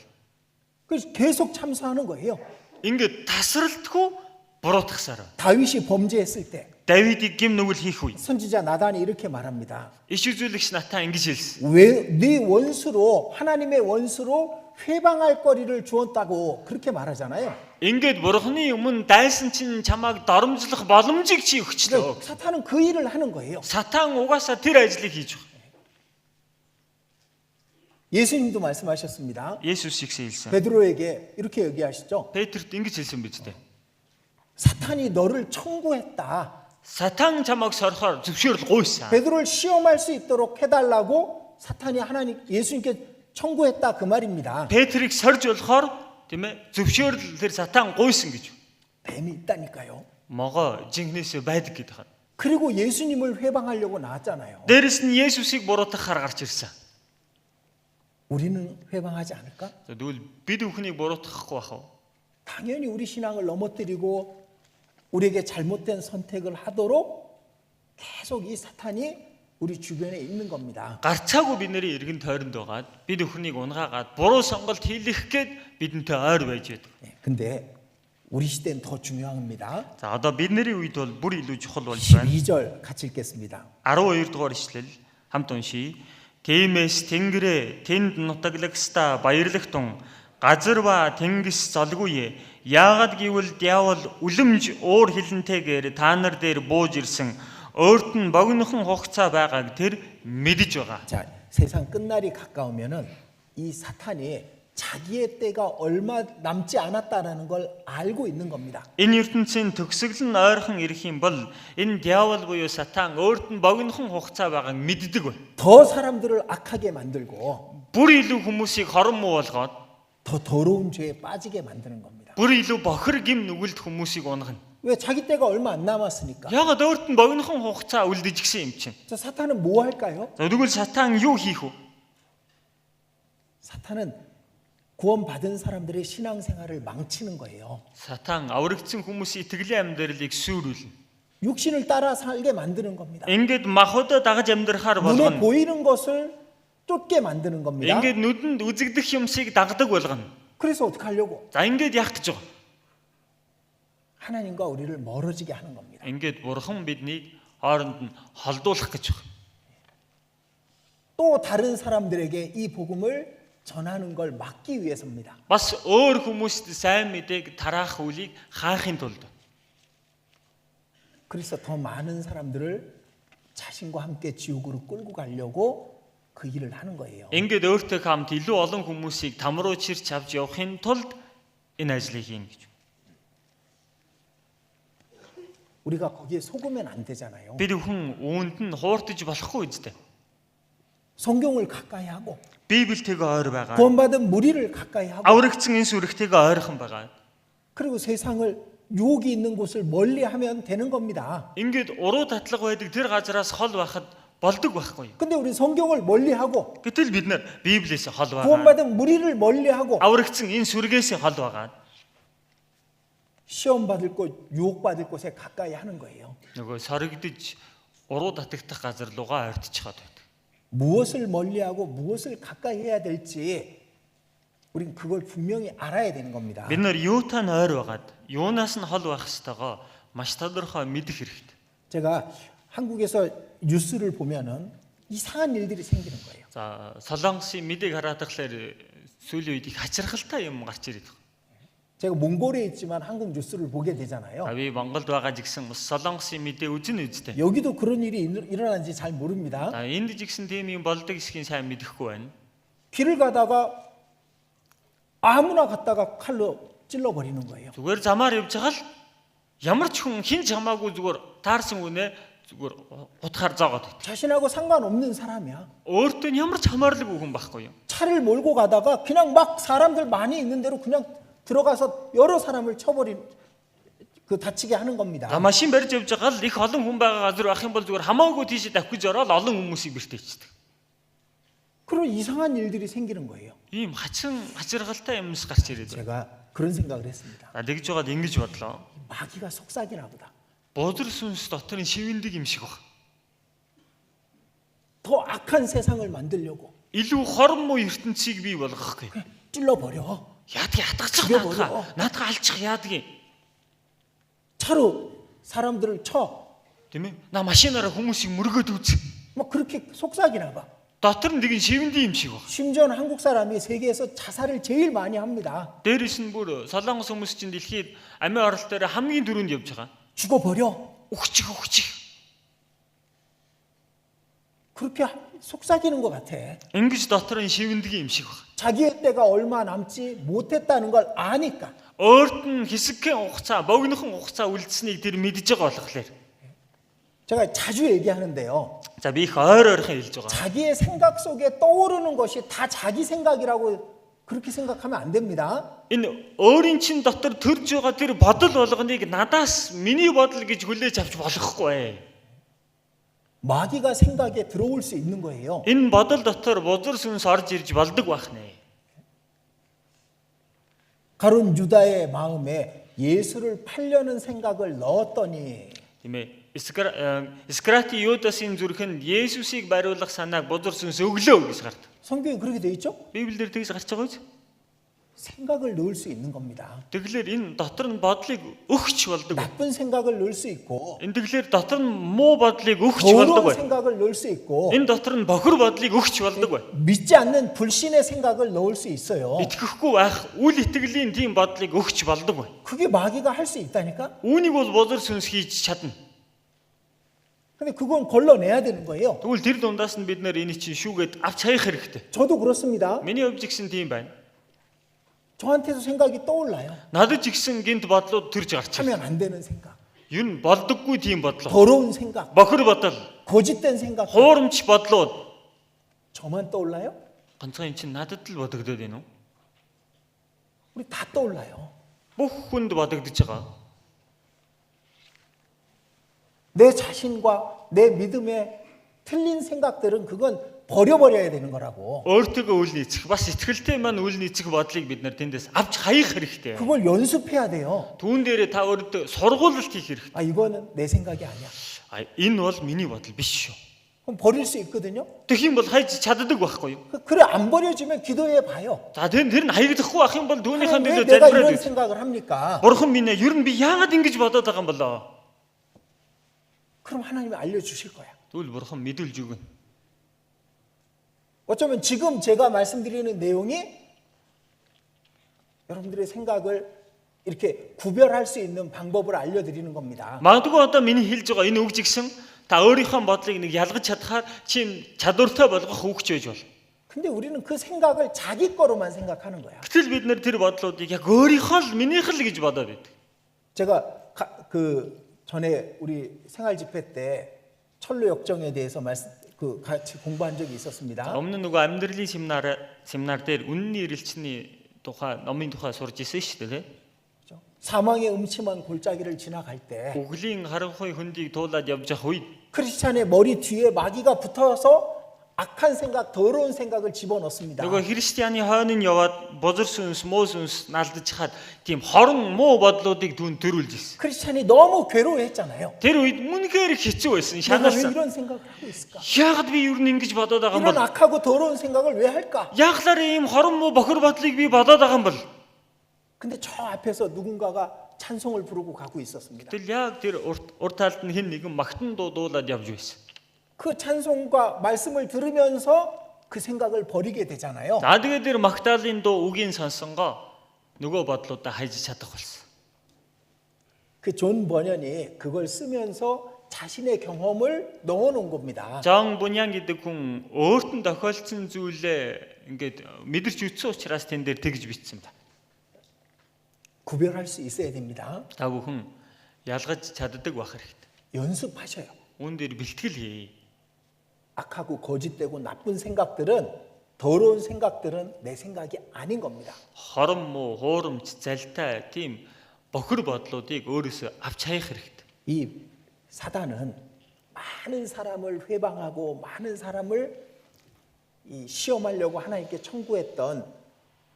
그래서 계속 참소하는 거예요. Ингээд тасралтгүй буруутгасаар. 다윗이 범죄했을 때 Давидыг гим нүгэл хийх үе. 선지자 나단이 이렇게 말합니다. Иш үзүүлэгч Натан ингэж хэлсэн. 왜 네 원수로 하나님의 원수로 회방할 거리를 주었다고 그렇게 말하잖아요. Ингээд бурхны өмнө дайсан чинь чамааг доромжлох боломжийг чи өгчлөө. 그러니까 사탄은 그 일을 하는 거예요. Сатан угаасаа тэр ажлыг хийж байгаа. 예수님도 말씀하셨습니다. Есүс ихсэн хэлсэн. 베드로에게 이렇게 얘기하시죠. Петрт ингэж хэлсэн биз дээ. 사탄이 너를 청구했다. Сатан чамааг сорохоор зөвшөөрөл гуйсан. 베드로를 시험할 수 있도록 해달라고 사탄이 예수님께 청구했다 그 말입니다. Петрийг сорж болохоор тийм ээ зөвшөөрөл тэр Сатан гуйсан гэж. 뱀이 있다니까요. Могоо жинхнээсээ байдаг гэдэг байна. 그리고 예수님을 회방하려고 나왔잖아요. Дээрэс нь Есүсийг буруутгахаар гарч ирсэн. 우리는 회방하지 않을까? Тэгвэл бид бүхнийг буруутгахгүй бах уу? 당연히 우리 신앙을 넘어뜨리고 우리에게 잘못된 선택을 하도록 계속 이 사탄이 우리 주변에 있는 겁니다. Гарцаагүй бидний эргэн тойронд байгаад бид бүхнийг унгаагаад буруу сонголт хийх гээд бидэнтэй ойр байж байдаг. 근데 우리 시대는 더 중요합니다. За одоо бидний үед бол бүр илүү чухал болж байна. 12절 같이 읽겠습니다. 12 дугаар ишлэл хамт уншийе. Тиймээс тэнгэрээ тэнд нутаглагстаа баярлагтун газар ба тэнгис золгүй. Яагад гэвэл диавол үлэмж уур хилэнтэйгээр та нар дээр бууж ирсэн. Өөрт нь богинохон хугацаа байгааг тэр мэдэж байгаа. 자, 세상 끝날이 가까우면은 이 사탄이 자기의 때가 얼마 남지 않았다라는 걸 알고 있는 겁니다. Энэ ертөнцийн төгсгөл нь ойрхон ирэх юм бол энэ диавол буюу сатан өөрт нь богинохон хугацаа байгааг мэддэг бай. 더 사람들을 악하게 만들고 Бүр илүү хүмүүсийг хорон муу болгоод 더 더러운 죄에 빠지게 만드는 겁니다. бүр илүү бохир гим нүгэлт хүмүүсийг унгана. 왜 자기 때가 얼마 안 남았으니까. Ягаад өөрт нь богинохон хугацаа үлдэж гисэн юм чинь. 자, 사탄은 뭐 할까요? За тэгвэл сатан юу хийх вэ? 사탄은 구원받은 사람들의 신앙생활을 망치는 거예요. Сатан аврагдсан хүмүүсийн итгэлийн амьдралыг сүрүүлнэ. 육신을 따라 살게 만드는 겁니다. Ингээд махуудаа дагаж амьдрахаар 눈에 болгоно. 보이는 것을 쫓게 만드는 겁니다. Ингээд нүдэнд үзэгдэх юмсыг дагдаг болгоно. 그래서 어떻게 하려고? За ингээд яах гэж байгаа. 하나님과 우리를 멀어지게 하는 겁니다. Ингээд бурхан биднийг хооронд нь холдуулах гэж байна. 또 다른 사람들에게 이 복음을 전하는 걸 막기 위해서입니다. Бас өөр хүмүүст сайн мэдээг тараах үлийг хаахын тулд. 그래서 더 많은 사람들을 자신과 함께 지옥으로 끌고 가려고 그 일을 하는 거예요. Ингээд өөртөө хамт илүү олон хүмүүсийг там руу чирч авч явахын тулд энэ ажлыг хийн гэж. 우리가 거기에 속으면 안 되잖아요. Бид хүн үүнд нь хуурдаж болохгүй үстэй. 성경을 가까이 하고 Библиэтэйгээ ойр байгаа. 구원받은 무리를 가까이 하고 Аврагдсан энэ сүрэгтэйгээ ойрхон байгаа. 그리고 세상을 유혹이 있는 곳을 멀리하면 되는 겁니다. Ингээд уруу татлага байдаг тэр газараас хол байхад болдог байхгүй. 근데 우리 성경을 멀리하고 Гэтэл бид нар Библиэс хол байгаа. 구원받은 무리를 멀리하고 Аврагдсан энэ сүргээс хол байгаа. 시험 받을 곳, 유혹 받을 곳에 가까이 하는 거예요. Нөгөө соригдож уруу татагдах газар руугаа ойртчиход байдаг. 무엇을 멀리하고 무엇을 가까이 해야 될지 우린 그걸 분명히 알아야 되는 겁니다. Бид нар юутай нь ойр байгаад юунаас нь хол байх ёстойгоо маш тодорхой мэдэх хэрэгтэй. 제가 한국에서 뉴스를 보면은 이상한 일들이 생기는 거예요. За Солонгосын мэдээг хараад тахлаар сүүлийн үед их хачирхалтай юм гарч ирээд байна. 제가 몽골에 있지만 한국 뉴스를 보게 되잖아요. Би Монголд байгаа жигсэн бас Солонгосын мэдээ үзэн үзтэй. 여기도 그런 일이 일어난지 잘 모릅니다. За энд жигсэн тийм юм болдог эсхийн сайн мэдэхгүй байна. 길을 가다가 아무나 갔다가 칼로 찔러버리는 거예요. Зүгээр замаар явж байгаа л ямар ч хүн хин чамаагүй зүгээр таарсан үнэ зүгээр утгаар зоогоод байт. 자신하고 상관없는 사람이야. Өөртөө нь ямар ч хамаарлаг хүн байхгүй юу? 차를 몰고 가다가 그냥 막 사람들 많이 있는 대로 그냥 들어가서 여러 사람을 쳐버린 그 다치게 하는 겁니다. За машин барьж явж байгаа л их олон хүн байгаа газар байх юм бол зүгээр хамаагүй тийш давхиж ороод олон хүмүүсийг бэртээчдэг. 그런 이상한 일들이 생기는 거예요. Ийм хачиргалтай юмс гарч ирээд байна. 제가 그런 생각을 했습니다. За тэгж байгаад ингэж бодлоо. 마귀가 속삭이나 보다. Бодор сүнс дотор нь шивэндэг юм шиг байна. 더 악한 세상을 만들려고 Илүү хормоо ертөнцийг бий болгох гээ. 찔러버려. Яадгийг хатгачих 죽여버려. наадгаа алчих яадгийг. 차로 사람들을 쳐. Тийм ээ. На машинаараа хүмүүсийг мөргөөд үз. 막 그렇게 속삭이나 봐. Дотор нь тэгин шивэндэг юм шиг байна. 심지어는 한국 사람이 세계에서 자살을 제일 많이 합니다. Дээрээс нь бүр солонгос хүмүүс чинь дэлхийд амиа оролт дээр хамгийн дөрөнд явж байгаа. 죽어버려. Өгчих. 그렇게 속삭이는 것 같아. Ингэж дотор нь шивэндэг юм шиг байна. 자기의 때가 얼마 남지 못했다는 걸 아니까. Өөрт нь хэсэгхэн хугацаа, богинохон хугацаа үлдсэнийг тэр мэдж байгаа болохоор. 제가 자주 얘기하는데요. За би их ойрхон хэлж байгаа. 자기의 생각 속에 떠오르는 것이 다 자기 생각이라고 그렇게 생각하면 안 됩니다. Энэ өөрийн чин дотор төрж байгаа тэр бодол болгоныг надаас миний бодол гэж хүлээж авч болохгүй. 마귀가 생각에 들어올 수 있는 거예요. Энэ бодол дотор бузар сүнс орж ирж болдог байх нэ. 가룟 유다의 마음에 예수를 팔려는 생각을 넣었더니 Тийм ээ. Скрати Юдасын зүрхэнд Есүсийг бариулах санааг бузар сүнс өглөө гэж гарт. 성경에 그렇게 돼 있죠? Библиэр тэгж гарч байгаа биз? 생각을 넣을 수 있는 겁니다. Тэгэхээр энэ дотор нь бодлыг өгч болдог. 나쁜 생각을 넣을 수 있고 Энэ тэгэхээр дотор нь муу бодлыг өгч болдог 더러운 бай. 생각을 넣을 수 있고 Энэ дотор нь бохир бодлыг өгч болдог бай. 믿지 않는 불신의 생각을 넣을 수 있어요. Итгэхгүй байх үл итгэлийн тийм бодлыг өгч болдог бай. 그게 마귀가 할 수 있다니까? Үүнийг бол бузар сүнс хийж чадна. 근데 그건 걸러내야 되는 거예요. Тэгвэл тэр дундаас нь бид нэр энийг чинь шүүгээд авч хаях хэрэгтэй. 저도 그렇습니다. Миний хувьд ч гэсэн тийм байна. 저한테도 생각이 떠올라요. Надад ч гэсэн гинт бодлууд төрж гарч ирнэ. 하면 안 되는 생각, Юу н болдоггүй тийм бодлоо. 더러운 생각, Бохир бодол, 거짓된 생각 хуурамч бодлууд 저만 떠올라요? ганцхан эн чинь надад л бодогдоод байна уу? 우리 다 떠올라요. Бүх хүнд бодогдож байгаа. 내 자신과 내 믿음에 틀린 생각들은 그건 버려버려야 되는 거라고. Өөртөөгөө үл нийцэх, бас сэтгэлтэй маань үл нийцэх бодлыг бид нар тэндээс авч хаях хэрэгтэй. 그걸 연습해야 돼요. Түүн дээрээ та өөртөө сургуулалт хийх хэрэгтэй. 아 이거는 내 생각이 아니야. Энэ бол миний бодол биш шүү. 그럼 버릴 수 있거든요. Тэгэх юм бол хайж чаддаг байхгүй юу? 그래 안 버려지면 기도해 봐요. За тэр нь хаягдахгүй ах юм бол түүнийхэн 왜 төлөө 내가 이런 залбираад. 생각을 합니까? Бурхан минь ер нь би яагаад ингэж бодоод байгаа юм болоо? 그럼 하나님이 알려주실 거야. Тэгвэл бурхан мэдүүлж өгнө. 어쩌면 지금 제가 말씀드리는 내용이 여러분들의 생각을 이렇게 구별할 수 있는 방법을 알려드리는 겁니다. Магадгүй одоо миний хэлж байгаа энэ үг жигсэн та өөрийнхөө бодлыг нэг ялгаж чадхаар чи чадвартай болгох үгч байж бол. 근데 우리는 그 생각을 자기 거로만 생각하는 거야. Гэтэл бид нэр тэр бодлуудыг яг өөрийнхөө л минийх л гэж бодоод байдаг. 제가 그 전에 우리 생활 집회 때 철로 역정에 대해서 같이 공부한 적이 있었습니다. Өмнө нөгөө амьдралын семинар дээр үнний ирэлчний тухай номын тухай сурж ирсэн шүү дээ. 그렇죠? 사망의 음침한 골짜기를 지나갈 때 Үглийн харанхуй хөндийг туулаад явж явах үед 크리스찬의 머리 뒤에 마귀가 붙어서 악한 생각, 더러운 생각을 집어넣습니다. нөгөө христианы хойно нь яваад бозор сүнс, муу сүнс налдаж хаад тийм хорон муу бодлуудыг түн төрүүлж ирсэн. 크리스찬이 너무 괴로워했잖아요. Тэр үед үнэхээр хэцүү байсан. 내가 왜 Шаналсан. 이런 생각을 하고 있을까? Яагаад би юу нэг ингэж бодоод байгаа юм 이런 бол? 악하고 더러운 생각을 왜 할까? Яагаад ийм хорон муу бохор бодлыг би бодоод байгаа юм бол? 근데 저 앞에서 누군가가 찬송을 부르고 가고 있었습니다. Тэгэл яг тэр урт талд нь хэн нэгэн магтан дуулаад явж байсан. 그 찬송과 말씀을 들으면서 그 생각을 버리게 되잖아요. За тэгээд тэр магтаалын дуу үгийн сонсонгоо нөгөө бодлуудаа хайж чадах болсон. 그 존 버년이 그걸 쓰면서 자신의 경험을 넣어놓은 겁니다. Жон Буньян гэдэг хүн өөртөө тохиолдсон зүйлээ ингээд мэдэрч үтсэн учраас тэн дээр тэгж бичсэн ба. 구별할 수 있어야 됩니다. Та бүхэн ялгаж чаддаг байх хэрэгтэй. 연습하셔요. Үүн дээр бэлтгэл хий. 악하고 거짓되고 나쁜 생각들은 더러운 생각들은 내 생각이 아닌 겁니다. Хором муу, хуурамч, залтай тийм бохор бодлуудыг өөрөөсөө авч хаях хэрэгтэй. 이 사단은 많은 사람을 회방하고 많은 사람을 시험하려고 하나님께 청구했던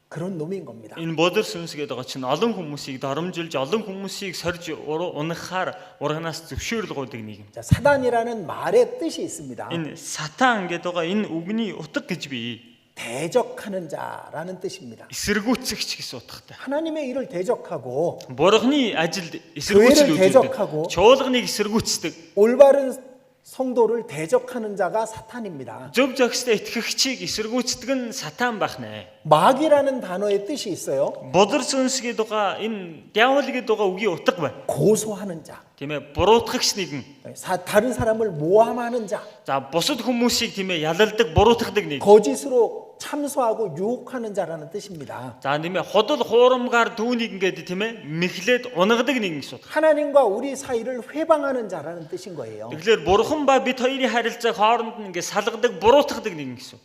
그런 놈인 겁니다. Энэ бодор сүнс гэдэг байгаа чинь олон хүмүүсийг доромжилж, олон хүмүүсийг сорж унахаар урганаас зөвшөөрлгөөдөг нийгэм. 자, 사단이라는 말의 뜻이 있습니다. Энэ сатан гэдэг байгаа энэ үгний утга гэж бий. 대적하는 자라는 뜻입니다. Эсэргүүцэгч гэсэн утгатай. 하나님의 일을 대적하고 Бурхны ажилд 교회를 эсэргүүцэл 대적하고 үзүүлдэг. Чуулганыг эсэргүүцдэг. 올바른 성도를 대적하는 자가 사탄입니다. Зөв зохистой итгэгчийг эсэргүүцдэг нь сатан байх нэ. 마귀라는 단어의 뜻이 있어요. Бодор сүнс гэдэг байгаа энэ диавол гэдэг байгаа үгийн утга байна. 고소하는 자. Тийм ээ, буруутгагч нэгэн. 다른 사람을 모함하는 자. За бусад хүмүүсийг тийм ээ ялалдаг, буруутгадаг нэг. 거짓으로 참소하고 유혹하는 자라는 뜻입니다. За тийм ээ худал хуурамгаар түүнийг ингээд тийм ээ мэхлээд унагадаг нэг гэсэн. 하나님과 우리 사이를 회방하는 자라는 뜻인 거예요. Тэгэхээр бурхан ба бид хоёрын харилцааг хооронд нь ингээд салгадаг, буруутгадаг нэг гэсэн.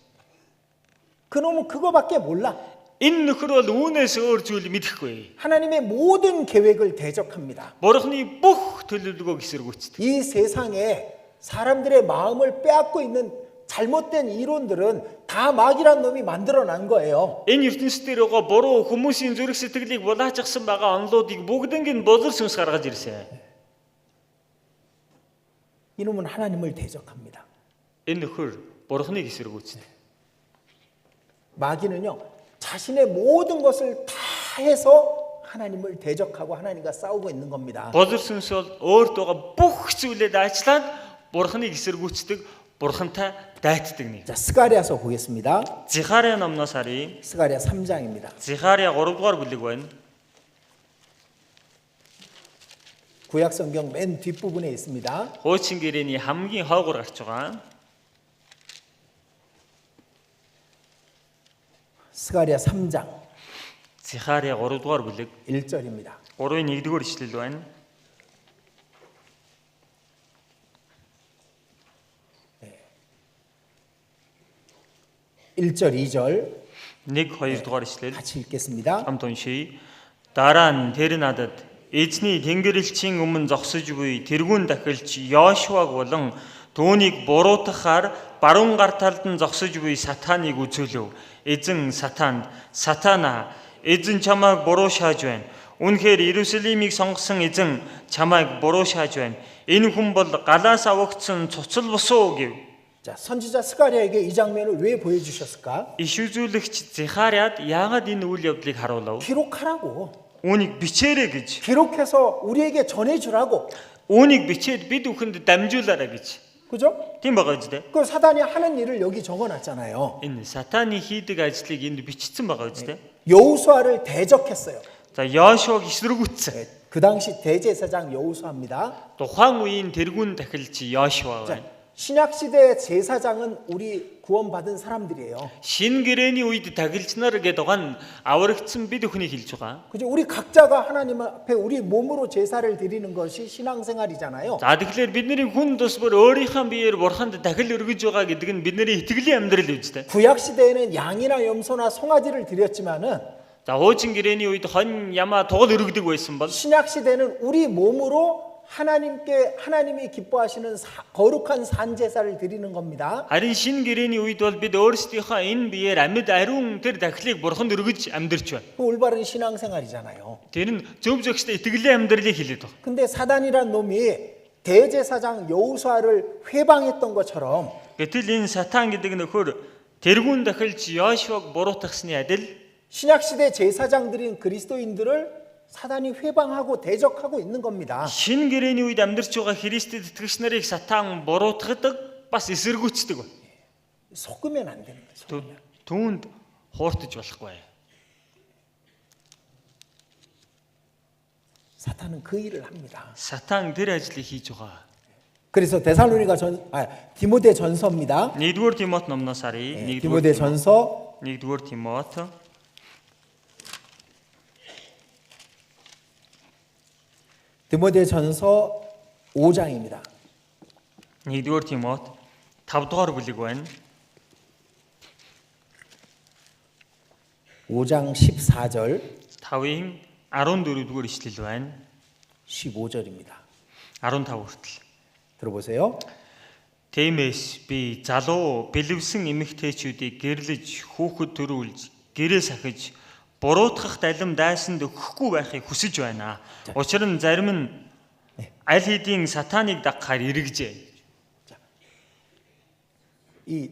그놈은 그거밖에 몰라. Энэ нөхөр бол үүнээс өөр зүйл мэдэхгүй. 하나님의 모든 계획을 대적합니다. Бурханы бүх төлөвлөгөөг эсэргүүцдэг. 이 세상에 사람들의 마음을 빼앗고 있는 잘못된 이론들은 다 마귀란 놈이 만들어낸 거예요. Энэ ертөнцийн дээр байгаа буруу хүмүүсийн зүрх сэтгэлийг булаачсан байгаа онлуудыг бүгднийг нь бодол сүнс гаргаж ирсэн. 이놈은 하나님을 대적합니다. Энэ нөхөр бурханыг эсэргүүцдэг. 마귀는요, 자신의 모든 것을 다 해서 하나님을 대적하고 하나님과 싸우고 있는 겁니다. Бодол сүнс бол өөрт байгаа бүх зүйлээ дайчлаад бурханыг эсэргүүцдэг, бурхантай дайтдаг нэг. 자, 스가랴서 보겠습니다. Зихария номноос харъя. 스가랴 3장입니다. Зихария 3 дугаар бүлэг байна. 구약 성경 맨 뒷부분에 있습니다. Хуучин гэрээний хамгийн хойгоор гарч байгаа. 스가랴 3장 Зихария 3 дугаар бүлэг 1절입니다. 3-ын 1-р ишлэл байна. 네. 1절, 2절 1-2 дугаар ишлэл 같이 읽겠습니다. хамт уншийе. Дараа нь тэр надад эзний тэнгэрлэгчийн өмнө зогсож буй тэргүүн дахилч Йошуаг болон түүнийг буруутгахаар баруун гар талд нь зогсож буй сатаныг үзүүлв. Эзэн сатанд сатана эзэн чамайг буруу шааж байна. Үнэхээр Иерусалимыг сонгосон эзэн чамайг буруу шааж байна. Энэ хүн бол галаас авагдсан цуцал бусуу гэв. 자, 선지자 스가랴에게 이 장면을 왜 보여주셨을까? Иш үзүүлэгч Зихариад яагаад энэ үйл явдлыг харуулав? 기록하라고. Үүнийг бичээрэй гэж. 기록해서 우리에게 전해주라고. Үүнийг бичээд бид бүхэнд дамжуулаарай гэж. 그죠? Тийм байгаа үстэй. 그 사단이 하는 일을 여기 적어놨잖아요. Энэ сатаны хийдэг ажлыг энд бичсэн байгаа үстэй. 여호수아를 대적했어요. За Йошуаг эсэргүүцсэн. 그 당시 대제사장 여호수아입니다. Тухайн үеийн тэргүүн тахилч Йошуа 자, байна. 신약 시대의 제사장은 우리 구원받은 사람들이에요. Шинэ гэрээний үед тахилч нар гэдэг байгаа нь аврагдсан бид өхний хэлж байгаа. 그죠? 우리 각자가 하나님 앞에 우리 몸으로 제사를 드리는 것이 신앙생활이잖아요. За тэгэхээр бидний хүн тус бүр өөрийнхөө биеэр бурханд дахил өргөж байгаа гэдэг нь бидний итгэлийн амьдрал үстэй. 구약 시대에는 양이나 염소나 송아지를 드렸지만은 За хуучин гэрээний үед хон ямаа тугал өргөдөг байсан бол 신약 시대는 우리 몸으로 하나님이 기뻐하시는 거룩한 산 제사를 드리는 겁니다. харин шинэ гэрээний үед бол бид өөрсдийнхөө энэ биеэр амьд ариун тэр дахлыг бурханд өргөж амьдарч байна. 그 올바른 신앙생활이잖아요. Тэр нь зөв зөвхөн итгэлийн амьдралыг хэлээд байгаа. 근데 사단이란 놈이 대제사장 여호수아를 회방했던 것처럼 Гэтэл энэ сатан гэдэг нөхөр тэргүүн дахилч Йошуаг буруутгахсны адил 신약 시대 제사장들인 그리스도인들을 사단이 회방하고 대적하고 있는 겁니다. шинэ гэрээний үед амьдарч байгаа Христэд итгэгч нарыг сатан буруутгадаг бас эсэргүүцдэг байна. 속으면 안 되는 거죠. Түүнд хууртаж болохгүй. 사탄은 그 일을 합니다. Сатан тэр ажлыг хийж байгаа. 그래서 디모데 전서입니다. 1-р Тимот номноос харъя. 디모데 전서 1-р Тимот 디모데 전서 5장입니다. 1-р Тимот 5-р бүлэг байна. 5장 14절 5-ын 14-р ишлэл байна. 15절입니다. 15 хүртэл. 들어보세요. Тиймээс би залуу бэлэвсэн эмэгтэйчүүдийг гэрлэж, хүүхэд төрүүлж, гэрээ сахиж, буруутгах далим дайсанд өгөхгүй байхыг хүсэж байна. Учир нь зарим нь аль хэдийн сатаныг дагахаар эргэжээ. 이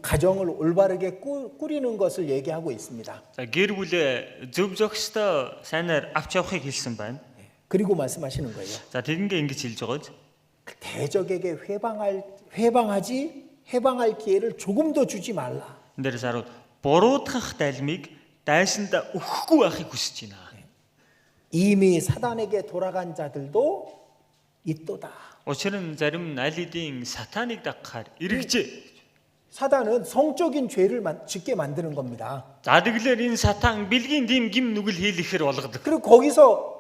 가정을 올바르게 꾸리는 것을 얘기하고 있습니다. За гэр бүлээ зөв зохистой сайнаар авч явахыг хэлсэн байна. 그리고 말씀하시는 거예요. За тэгингээ ингэж хэлж байгааз 그 대적에게 회방할 기회를 조금 더 주지 말라. эндээс харуул буруутгах далмыг дайсанд өгөхгүй байхыг хүсэж байна. 이미 사단에게 돌아간 자들도 있도다. Учир нь зарим нь аль хэдийн сатаныг дагахаар эргэжээ. 사단은 성적인 죄를 짓게 만드는 겁니다. За тэгэлэр энэ сатан бэлгийн дэм гим нүгэл хийлэхэр болгодог. 그리고 거기서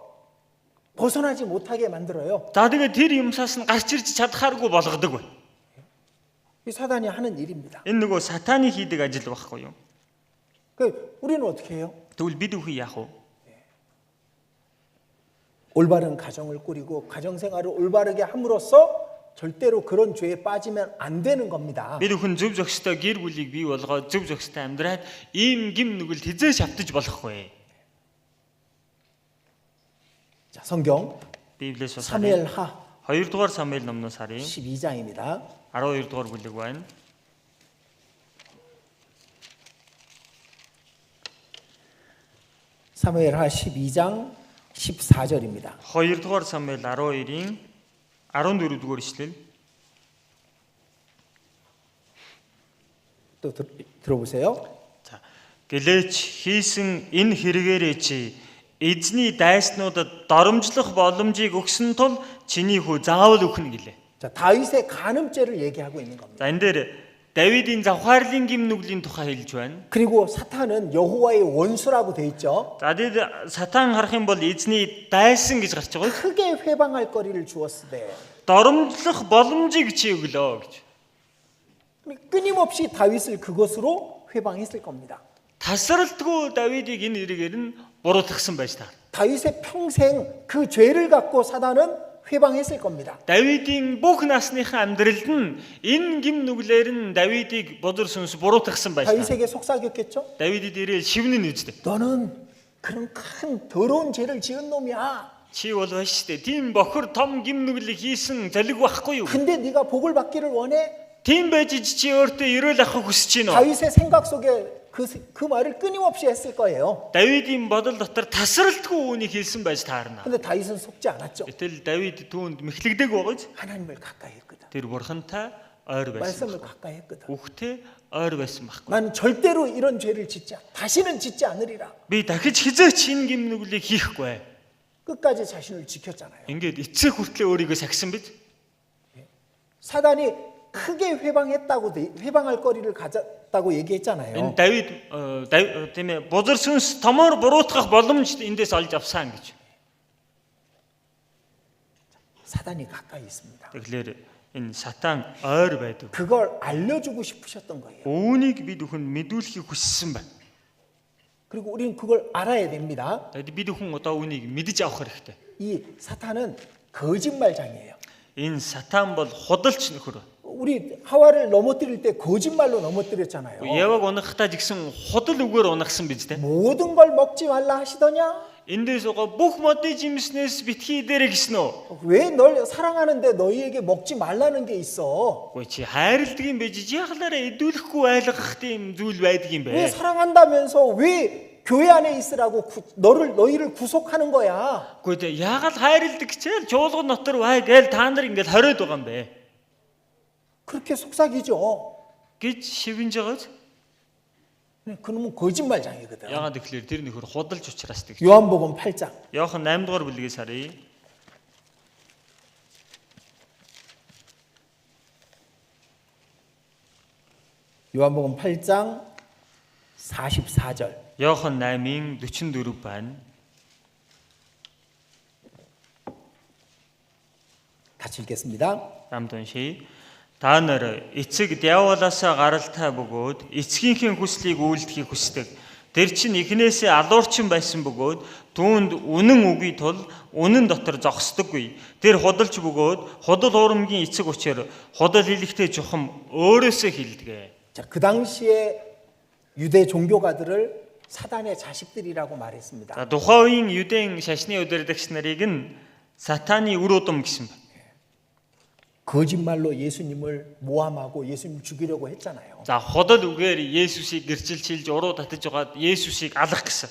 벗어나지 못하게 만들어요. За тэгээд тэр юмсаас нь гарч ирж чадхааргүй болгодог байна. 이 사단이 하는 일입니다. Энэ нөгөө сатаны хийдэг ажил байхгүй юу? 그 우리는 어떻게 해요? Тэгвэл бид үхий яах вэ? 올바른 가정을 꾸리고 가정생활을 올바르게 함으로써 절대로 그런 죄에 빠지면 안 되는 겁니다. Бид хүн зөв зохистой гэр бүлийг бий болгоод зөв зохистой амьдраад ийм гим нүгэл хизээ шавтаж болохгүй. 자, 성경 Библиэс бас 사무엘하 2-р Самуэль номноос харъя. 12장입니다. 12-р бүлэг байна. 사무엘하 12장 14절입니다. 2-р Самуэль 12-ийн 14-р ишлэл. 또 들어보세요. За гэлээч хийсэн энэ хэрэгээрээ чи эзний дайснуудад доромжлох боломжийг өгсөн тул чиний хүү заавал өгнө гэлээ. 자, 다윗의 간음죄를 얘기하고 있는 겁니다. За энэ дээр Давидын завхаарлын гим нүглийн тухай хэлж байна. 그리고 사탄은 여호와의 원수라고 돼 있죠. За тэгээд сатан харах юм бол эзний дайсан гэж гарч байгаа. 크게 회방할 거리를 주었으되 Доромжлох боломжийг чи өглөө гэж. 끊임없이 다윗을 그것으로 회방했을 겁니다. Тасралтгүй Давидыг энэ хэрэгээр нь буруутгасан байж та. 다윗의 평생 그 죄를 갖고 사단은 회방했을 겁니다. Давидын бүх насныхаа амьдралд нь энэ гим нүглээр нь Давидыг бодор сүнс буруутгасан байж та. 다윗에게 속삭였겠죠? Давидд ирээ шивнэн үздэй. 너는 그런 큰 더러운 죄를 지은 놈이야. Чи бол байна шүү дээ. Тийм бохор том гим нүглийг хийсэн залиг байхгүй юу? 근데 네가 복을 받기를 원해? Тийм байж чи өөртөө ерөөл авах хүсэж байна уу? 다윗의 생각 속에 그 말을 끊임없이 했을 거예요. Давидын бодол дотор тасралтгүй үүнийг хэлсэн байж таарна. 근데 다윗은 속지 않았죠. Гэтэл Давид түүнд мэхлэгдэг байгаж 하나님을 가까이 했거든. тэр бурхантай ойр байсан. 말씀을 가까이 했거든. Үхтэй ойр байсан байхгүй. 나는 절대로 이런 죄를 다시는 짓지 않으리라. Би дахиж хизээч энэ гимнүглийг хийхгүй. 끝까지 자신을 지켰잖아요. Ингээд эцэг хүртлээ өөрийгөө сахисан биз? 사단이 크게 회방할 거리를 가졌다고 얘기했잖아요. Энэ Давид тийм ээ бузар сүнс томоор буруутгах боломж эндээс олж авсан гэж. 사단이 가까이 있습니다. Тэгэхээр энэ сатан ойр байдаг. 그걸 알려주고 싶으셨던 거예요. Үүнийг бид хүн мэдүүлэхийг хүссэн байна. 그리고 우리는 그걸 알아야 됩니다. Тэгэд бид хүн одоо үүнийг мэдэж авах хэрэгтэй. 이 사탄은 거짓말장이에요. Энэ сатан бол худалч нөхөр. 우리 하와를 넘어뜨릴 때 거짓말로 넘어뜨렸잖아요. Яваг унахтаа жигсэн худал үгээр унахсан биз дээ. 모든 걸 먹지 말라 하시더냐? Эндээс угаа бүх модын жимснээс битгий дээрэ гисэн үү? 왜 널 사랑하는데 너희에게 먹지 말라는 게 있어? Үгүй чи хайрладаг юм байж яхалаараа идүүлэхгүй айлгах тийм зүйл байдаг юм 왜 бэ? 사랑한다면서 왜 교회 안에 있으라고 너희를 구속하는 거야? Үгүй дээ яагаад хайрладаг гэвэл чуулган дотор бай гээл та нар ингээд хориод байгаа юм бэ? 그렇게 속삭이죠. гэж шивэнж байгааз 그놈은 거짓말장이거든. яагаад гэвэл тэр нөхөр худалч учраас тэгж. 요한복음 8장 Иохан 8 дугаар бүлгээс харъя. 요한복음 8장 44절. Иохан 8-ын 44 байна. 같이 읽겠습니다. Хамт уншия. Та нар эцэг диаволоосоо гаралтай бөгөөд эцгийнхээ хүслийг үйлдэхийг хүсдэг. Тэр чинь эхнээсээ алуурчин байсан бөгөөд түүнд үнэн үгүй тул үнэн дотор зогсдоггүй. Тэр худалч бөгөөд худал хуурмгийн эцэг учраас худал хэлэхтэй чухам өөрөөсөө хэлдэг. 자, 그 당시에 유대 종교가들을 사단의 자식들이라고 말했습니다. За тухайн үеийн юудын шашны удирдагч нарыг нь сатаны үр удам гэсэн байна. 거짓말로 예수님을 모함하고 예수님 죽이려고 했잖아요. За худал үгээр Есүсийг гэрчилчилж уруу татаж угаад Есүсийг алах гэсэн.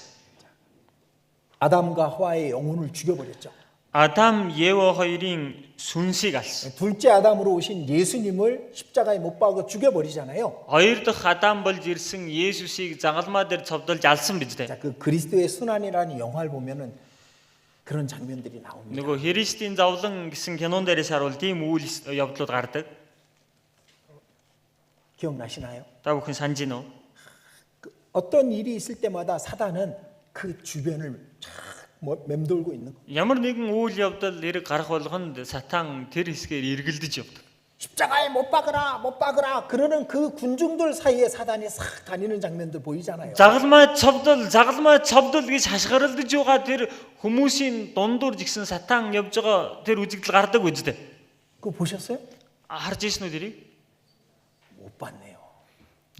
아담과 하와의 영혼을 죽여버렸죠. Адам, Ева хоёрын сүнсийг алсан. 둘째 아담으로 오신 예수님을 십자가에 못 박아 죽여버리잖아요. Хоёр дахь Адам болж ирсэн Есүсийг загалмаа дээр цовдолж алсан биз дээ. 자, 그 그리스도의 순환이라는 영화를 보면은 그런 장면들이 나옵니다. Нөгөө Христийн зовлон гэсэн кинон дээрээс харуул тийм үйл явдлууд гардаг. 기억나시나요? Та бүхэн санаж байна уу? 어떤 일이 있을 때마다 사단은 그 주변을 쫙 맴돌고 있는 거예요. Ямар нэгэн үйл явдал эрг гарах болгонд сатан тэр хэсгээр эргэлдэж явдаг. 십자가에 못 박으라 그러는 그 군중들 사이에 사단이 싹 다니는 장면들 보이잖아요. Загалмаа цовдол гэж хашгиралдаж байгаа тэр хүмүүсийн дундуур жигсэн сатан явж байгаа тэр үзэгдэл гардаг үстэй. 그거 보셨어요? Харж ирсэн үү тэрийг? 못 봤네요.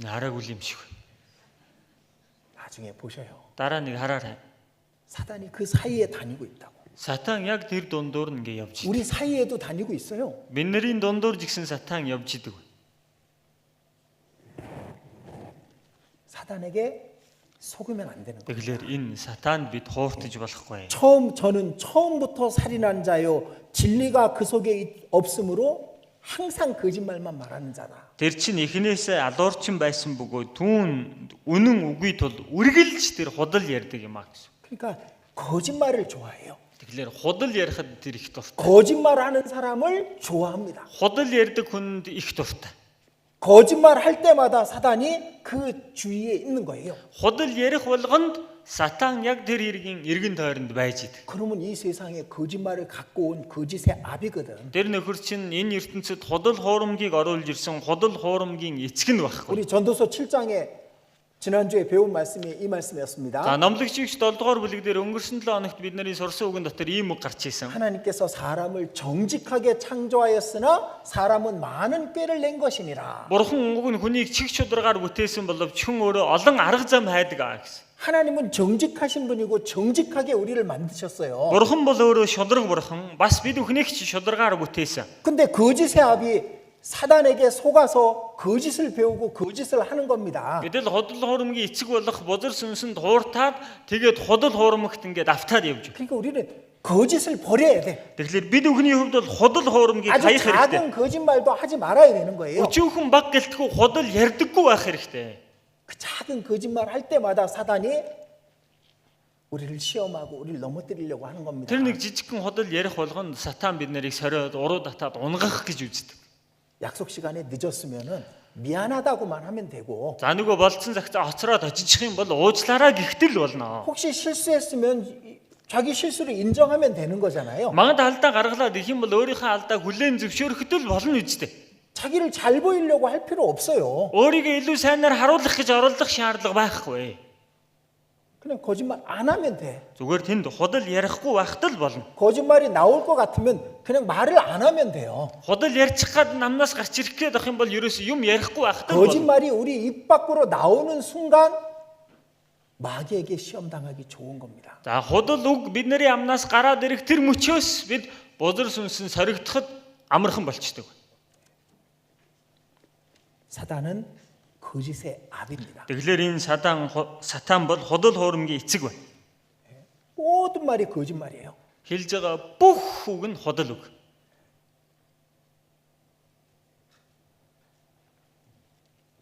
Хараагүй юм шиг. 나중에 보셔요. Дараа нэг хараарай. 사단이 그 사이에 다니고 있다고. Сатан яг тэр дундуур ингээ явж идэв. 우리 사이에도 다니고 있어요. Бидний дундуур жигсэн сатан явж идэв. 사단에게 속으면 안 되는 거예요. Тэгэхээр энэ сатанд бид хууртаж болохгүй. 저는 처음부터 살인한 자요 진리가 그 속에 없으므로 항상 거짓말만 말하는 자다. Тэр чинь эхнээсээ алуурчин байсан бөгөөд түүн үнэн үгүй тул үргэлж тэр худал ярьдаг юм аа гэсэн. 그러니까 거짓말을 좋아해요. Тэгэхээр худал ярихад тэр их дуртай. 거짓말하는 사람을 좋아합니다. Худал ярьдаг хүнд их дуртай. 거짓말할 때마다 사단이 그 주위에 있는 거예요. Худал ярих болгонд сатан яг тэр иргэн эргэн тойронд байж идэг. 그러면 이 세상에 거짓말을 갖고 온 거짓의 압이거든. Тэр нөхөр чинь энэ ертөнцид худал хуурамгийг оруулж ирсэн худал хуурамгийн эцэг нь байхгүй. 우리 전도서 7장에 지난주에 배운 말씀이 이 말씀이었습니다. За номлогчигч 7 дугаар бүлэг дээр өнгөрсөн 7 хоногт бид нарын сурсан үгэн дотор ийм үг гарч ирсэн. 하나님께서 사람을 정직하게 창조하였으나 사람은 많은 꾀를 낸 것이니라. Бурхан уг нь хүнийг чиг чударгаар бүтээсэн боловч хүн өөрөө олон арга зам хайдаг гэсэн. 하나님은 정직하신 분이고 정직하게 우리를 만드셨어요. Бурхан бол өөрөө шударга бурхан. Бас бид өхнийх ч шударгаар бүтээсэн. 근데 거짓의 압이 사단에게 속아서 거짓을 배우고 거짓을 하는 겁니다. Гэтэл ходол хуурмгийн эцэг болох бузар сүнсэнд хууртаад тэгээд ходол хуурмагт ингээд автаад явж. 그러니까 우리는 거짓을 버려야 돼. Тэгэхээр бид бүхний хувьд бол ходол хуурмгийг 아주 хаях хэрэгтэй. 작은 거짓말도 하지 말아야 되는 거예요. Өчүүхэн баг гэлтгүй ходол ярьдаггүй байх хэрэгтэй. 그 작은 거짓말 할 때마다 사단이 우리를 시험하고 우리를 넘어뜨리려고 하는 겁니다. Тэр нэг жижигхэн ходол ярих болгонд сатан бид нарыг сориод уруу татаад унгах гэж үздэг. 약속 시간에 늦었으면은 미안하다고만 하면 되고 За нөгөө болцсон цагтаа хоцроод очиж юм бол уучлаарай гэхдээ л болно. 혹시 실수했으면 자기 실수를 인정하면 되는 거잖아요. Магад алдаа гаргалаад их юм бол өөрийнхөө 알дааг хүлээн зөвшөөрөхөд л болно үстэй. 자기를 잘 보이려고 할 필요 없어요. өөрийгөө илүү сайнаар харуулах гэж оролдох шаардлага байхгүй. 그냥 거짓말 안 하면 돼. Зүгээр тэнд ходол ярихгүй байхад л болно. 거짓말이 나올 것 같으면 그냥 말을 안 하면 돼요. Ходол ярьчих гад намнаас гарч ирэх гээд ах юм бол ерөөсөө юм ярихгүй байхад л болно. 거짓말이 우리 입 밖으로 나오는 순간 마귀에게 시험 당하기 좋은 겁니다. За ходол үг бидний амнаас гараад ирэх тэр мөчөөс бид бузар сүнсэн соригдоход амархан болчдөг. 사단은 거짓의 압입니다. Тэгэхээр энэ сатан бол ходол хуурмгийн эцэг байна. 모든 말이 거짓말이에요. Хэлж байгаа бүх үг нь ходол үг.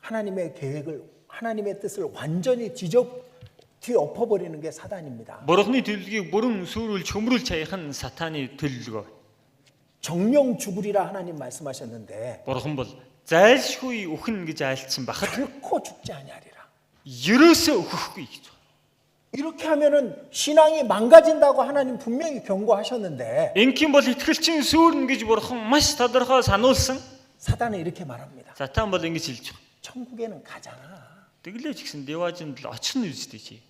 하나님의 계획을 하나님의 뜻을 완전히 뒤엎어버리는 게 사단입니다. Бурхны төлөвлөгийг бүрэн сүрүүлж хөмрүүлж хаях нь сатаны төлөвлөгөө. 정령 죽으리라 하나님 말씀하셨는데 Бурхан бол зайлшгүй өхнө гэж айлцсан бахад 결코 죽지 아니하리라. ерөөсөө өөхөхгүй гэж байна. 이렇게 하면은 신앙이 망가진다고 하나님 분명히 경고하셨는데 Ингийн бол итгэлчин сүрнэ гэж Бурхан маш тодорхой сануулсан. 사단은 이렇게 말합니다. Сатан бол ингэж хэлж байна. 천국에는 가잖아. Тэглээ ч гэсэн деважинд л очихно үстэй чи.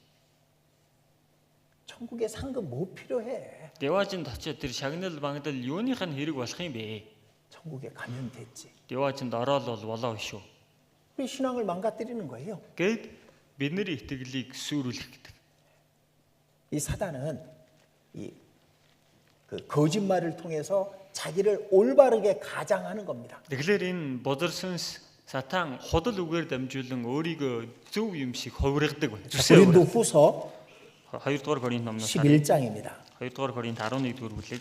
천국에 상금 뭐 필요해? Деважинд очиод тэр шагнал бангадал юуных нь хэрэг болох юм бэ? 천국에 가면 됐지. Деважинд ороод бол болоо шүү. 우리 신앙을 망가뜨리는 거예요. Гэд бидний итгэлийг сүрүүлэх гэдэг. 이 사단은 그 거짓말을 통해서 자기를 올바르게 가장하는 겁니다. Тэгэхээр энэ бузар сүнс сатан ходол үгээр дамжуулан өөрийгөө зөв юм шиг ховригдаг байна. 고린도 후서 2-р Коринт номноос 11장입니다. 2-р Коринт 11-р бүлэг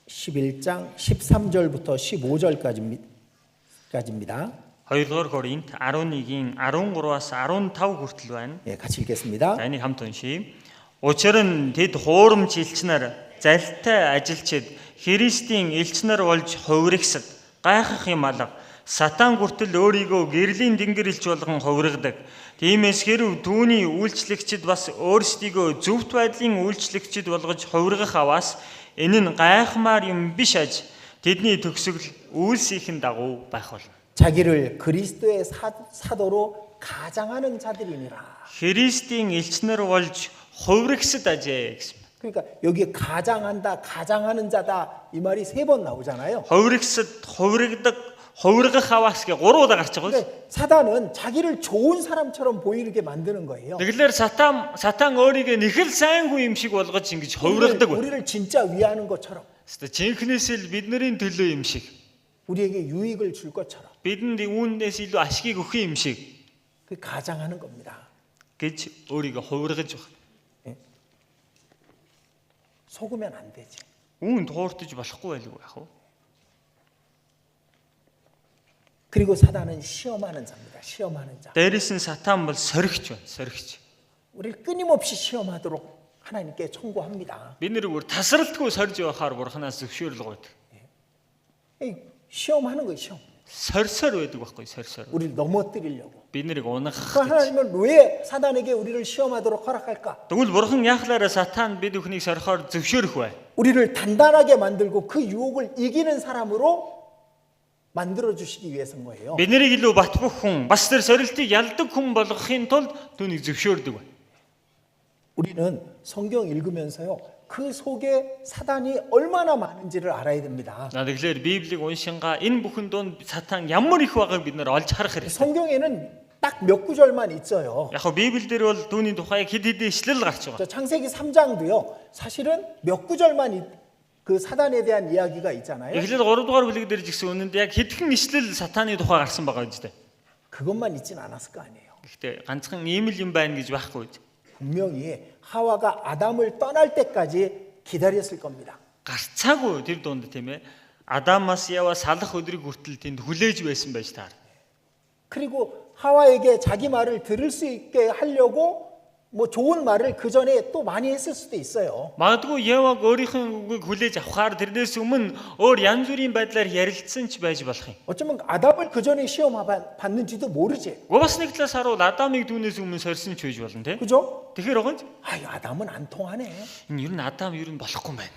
11장 13절부터 15절까지입니다. 2-р Коринт 11-ийн 13-аас 15 хүртэл байна. 예, 같이 읽겠습니다. За энийг хамт уншийе. Учир нь тэд хуурамч элчнэр залтай ажилчид Христийн элчнэр болж хувирагсад гайхах юм алга сатан хүртэл өөрийгөө гэрлийн дэнгэрэлч болгон хувиргадаг. Тиймээс хэрв түүний үйлчлэгчид бас өөрсдийгөө зөвхт байдлын үйлчлэгчид болгож хувиргах аваас энэ нь гайхмаар юм биш аж тэдний төгсгөл үйлсийнхэн дагуу байх болно. 자기를 그리스도의 사도로 가장하는 자들이니라. Христийн элчнэр болж хувирагсад ажээ гэсэн. 그러니까 여기 가장한다, 가장하는 자다 이 말이 3번 나오잖아요. Хувирагсад хувирагдаг хувиргах аваас гэ 3 удаа гарч байгаа. 근데 사단은 자기를 좋은 사람처럼 보이게 만드는 거예요. Тэгэхээр сатан өөрийгөө нэг л сайн хүн юм шиг болгож ингэж хувиргадаг байна. 우리를 진짜 위하는 것처럼, Жинхнээс л бидний төлөө юм шиг. 우리에게 유익을 줄 것처럼 Бидэнд үүнээс илүү ашгийг өгөх юм шиг 그 가장하는 겁니다. гэж өөрийгөө хувиргаж байна. 속으면 안 되지. Үүнд хууртаж болохгүй байлгүй яах вэ? 그리고 사단은 시험하는 자입니다. 시험하는 자. Дээрээс нь сатан бол соригч байна, соригч. 우리를 끊임없이 시험하도록 하나님께 청구합니다. Бид нэр өөр тасралтгүй сорж байхаар бурханаас зөвшөөрөл гойд. 이 시험하는 거예요. 시험. Сорсор байдаг байхгүй, сорсор. 우리를 넘어뜨리려고. Бид нэрийг унгах. 그 하나님은 왜 사단에게 우리를 시험하도록 허락할까? Тэгвэл бурхан яахлаараа сатан бид бүхнийг сорихоор зөвшөөрөх бай. 우리를 단단하게 만들고 그 유혹을 이기는 사람으로 만들어 주시기 위해서인 거예요. Бид нарыг илүү бат бөх хүн, бас тэр сорилтыг ялдаг хүн болгохын тулд түүнийг зөвшөөрдөг бай. 우리는 성경 읽으면서요. 그 속에 사단이 얼마나 많은지를 알아야 됩니다. Тэгэхээр Библийг уншингаа энэ бүхэн донд сатан ямар их байгааг бид нар олж харах хэрэгтэй. 성경에는 딱 몇 구절만 있어요. Яг Библиэлд бол түүний тухай хэд хэдэн ишлэл гарч байгаа. 저 창세기 3장도요. 사실은 몇 구절만 그 사단에 대한 이야기가 있잖아요. Эхлээд 3 дугаар бүлэг дээр жигсэн үнэнд яг хэдхэн ишлэл сатааны тухай гарсан байгаа үстэй. 그것만 있진 않았을 거 아니에요. Гэхдээ ганцхан ийм л юм байна гэж байхгүй. 분명히 하와가 아담을 떠날 때까지 기다렸을 겁니다. Гарцаагүй тэр дунд тийм ээ. Адамаас Ява салах өдрийг хүртэл тэнд хүлээж байсан байж таар. 그리고 하와에게 자기 말을 들을 수 있게 하려고 뭐 좋은 말을 그 전에 또 많이 했을 수도 있어요. Магадгүй Яваг өөрийнхөө үгийг хүлээж авахаар тэрнээс өмнө өөр янз бүрийн байдлаар ярилцсан ч байж болох юм. 어쩌면 아담을 그 전에 시험 받는지도 모르지. Бас нэг талаас харуул Адамыг түүнээс өмнө сорьсон ч байж болно те. 그죠? Тэгэхээр огонж 아유, 아담은 안 통하네. энэ ер нь Адам ер нь болохгүй юм байна.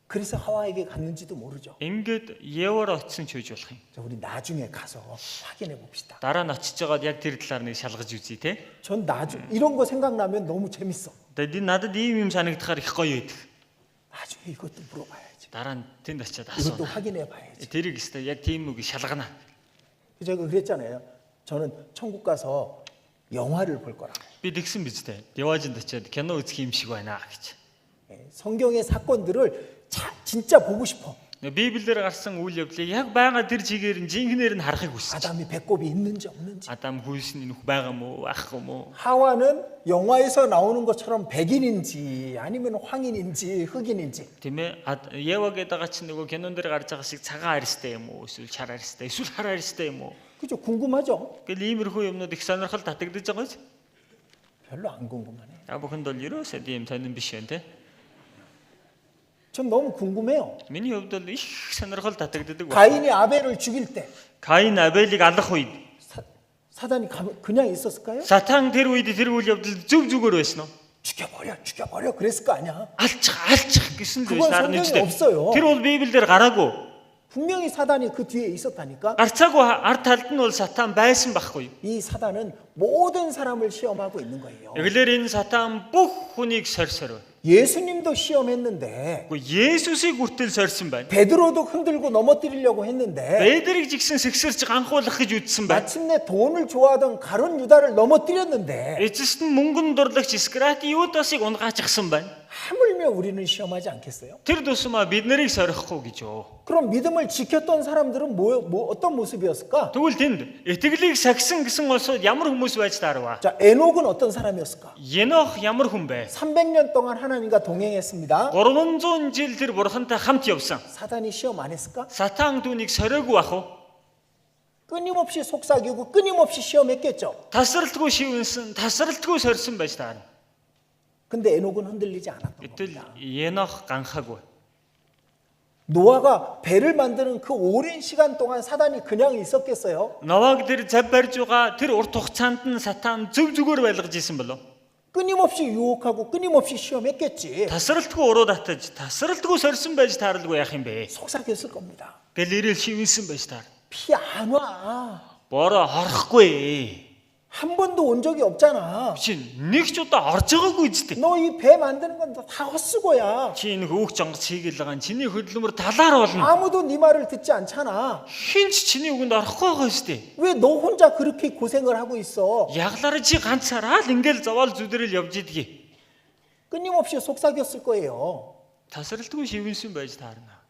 그래서 하와에게 갔는지도 모르죠. Ингээд Яваар очсон ч байж болох юм. 자, 우리 나중에 가서 확인해 봅시다. Дараа нь очиж байгаад яг тэр талаар нэг шалгаж үзье те. 전 이런 거 생각나면 너무 재밌어. Тэгээд надад ийм юм санагдахаар их гоё байдаг. 나중에 이것도 물어봐야지. Дараа нь тэнд очиад 이것도 асууна. 확인해 봐야지. Тэрийг өстой яг тийм үг шалгана. 제가 그랬잖아요. 저는 천국 가서 영화를 볼 거라고. Би тэгсэн биз дээ. Деважинд очиад кино үзэх юм шиг байна гэж. 성경의 사건들을 진짜 보고 싶어. Библиэр гарсан үйл явдлыг яг байгаа тэр чигээр нь жинхнээр нь харахыг хүсэж. 아담이 배꼽이 있는지 없는지. Адам хүйсний нүх байгаа мó, ахгүй мó. 하와는 영화에서 나오는 것처럼 백인인지 아니면 황인인지 흑인인지. Тийм ээ. Ява гэдэг чинь нөгөө кинон дээр гарч байгаа шиг цагаан арьстай юм уу? Эсвэл чар арьстай, эсвэл хар арьстай юм уу? 그죠? 궁금하죠? Гэл иймэрхүү юмнууд их сонирхол татагдаж байгаа ч. 별로 안 궁금하네. Бүхэнд бол ерөөсөө тийм сонирн биш байна те. 전 너무 궁금해요. Миний хувьд бол их сонирхол татагддаг байна. 가인이 아벨을 죽일 때 Каин Абелийг алах үед 사단이 그냥 있었을까요? Сатан тэр үед тэр үйл явдал зөв зүгээр байсан уу? 죽여버려 그랬을 거 아니야. Алчих гэсэн л 그건 байсан 성경에 нэрчтэй. 없어요. Тэр бол Библиэр гараагүй. 분명히 사단이 그 뒤에 있었다니까. Гарцаагүй ард талд нь бол Сатан байсан байхгүй. 이 사단은 모든 사람을 시험하고 있는 거예요. Эглэр энэ Сатан бүх хүнийг сорь. 예수님도 시험했는데 Гэхдээ Есүсийг хүртэл сорьсон байна. 베드로도 흔들고 넘어뜨리려고 했는데 Петрийг жигсэн сэгсэрч ганхуулах гэж үдсэн байна. 마침내 돈을 좋아하던 가룟 유다를 넘어뜨렸는데 Эцэст нь мөнгөнд дурлагч Скрати Юдасыг унгаачихсан байна. 하물며 우리는 시험하지 않겠어요? Тэр тусмаа бид нарыг сорихгүй гэж юу? 그럼 믿음을 지켰던 사람들은 어떤 모습이었을까? Тэгвэл тэнд итгэлийг сахисан гэсэн улсууд ямар хүмүүс байж таарва? 자, 에녹은 어떤 사람이었을까? Енох ямар хүн бэ? 300년 동안 하나님과 동행했습니다. 300 жил тэр бурхантай хамт явсан. 사단이 시험 안 했을까? Сатан түүнийг сориогүй ах уу? 끊임없이 속삭이고 끊임없이 시험했겠죠. Тасралтгүй шивэнсэн, тасралтгүй сорьсон байж таарна. 근데 에녹은 흔들리지 않았던 Гэтэл 겁니다. Енох ганхаагүй. 노아가 배를 만드는 그 오랜 시간 동안 사단이 그냥 있었겠어요? Новаг тэр зав барьж байгаа тэр урт хугацаанд нь Сатан зөв зүгээр байлгаж исэн болов. 끊임없이 유혹하고 끊임없이 시험했겠지. Тасралтгүй уруу татаж, тасралтгүй сорьсон байж тааралгүй яах юм бэ? 속삭였을 겁니다. Гэл ирээл шивэнсэн байж таар. 피 안 와. Бороо орохгүй. 한 번도 온 적이 없잖아. Чи нэг ч удаа орж байгаагүй зү. 너 이 배 만드는 건 다 헛수고야. Чи энэ хөөх жонгоц хийгээл байгаа нь чиний хөдөлмөр талаар болно. 아무도 네 말을 듣지 않잖아. Хинч чиний үгэнд орохгүй байгаа шүү дээ. 왜 너 혼자 그렇게 고생을 하고 있어? Яглаараа чи ганцаараа л ингээл зовоол зүдрэл явж идэгий. 끊임없이 속삭였을 거예요. Тасралтгүй шивэнсэн байж таарна.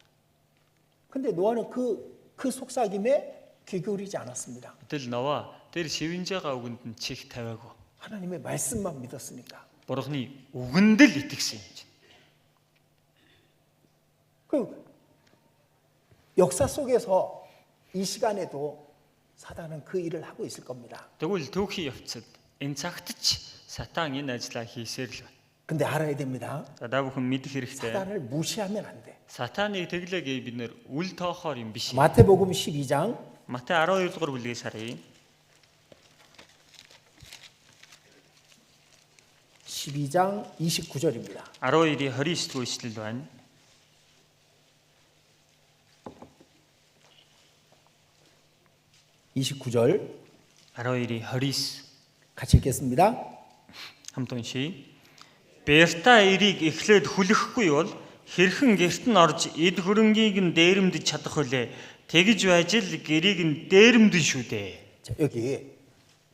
근데 노아는 그 속삭임에 귀 기울이지 않았습니다. Гэтэл Нова тэр шивэнж байгаа үгэнд нь чих тавиагүй. 하나님의 말씀만 믿었으니까. Бурхны үгэнд л итгэсэн юм чинь. 그 역사 속에서 이 시간에도 사단은 그 일을 하고 있을 겁니다. Тэгвэл түүхийн явцад энэ цагт ч Сатан энэ ажлаа хийсээр л байна. 근데 알아야 됩니다. За та бүхэн мэдэх хэрэгтэй. 사단을 무시하면 안 돼. Сатаныг тэглээгээ бид нэр үл тоохоор юм биш. 마태복음 12장 Матай 12 дугаар бүлгээс харъя. 12장 29절입니다. 12-ийн 29 дугаар ишлэл байна. (29절) 12-ийн 29 같이 읽겠습니다. хамт уншийе. Бэрта эрийг эхлээд хүлэхгүй бол хэрхэн гэрт нь орж эд хөрөнгийг нь дээрэмдэж чадах вүлээ. Тэгж байж л гэрийг нь дээрэмдэн шүү дээ. 자, 여기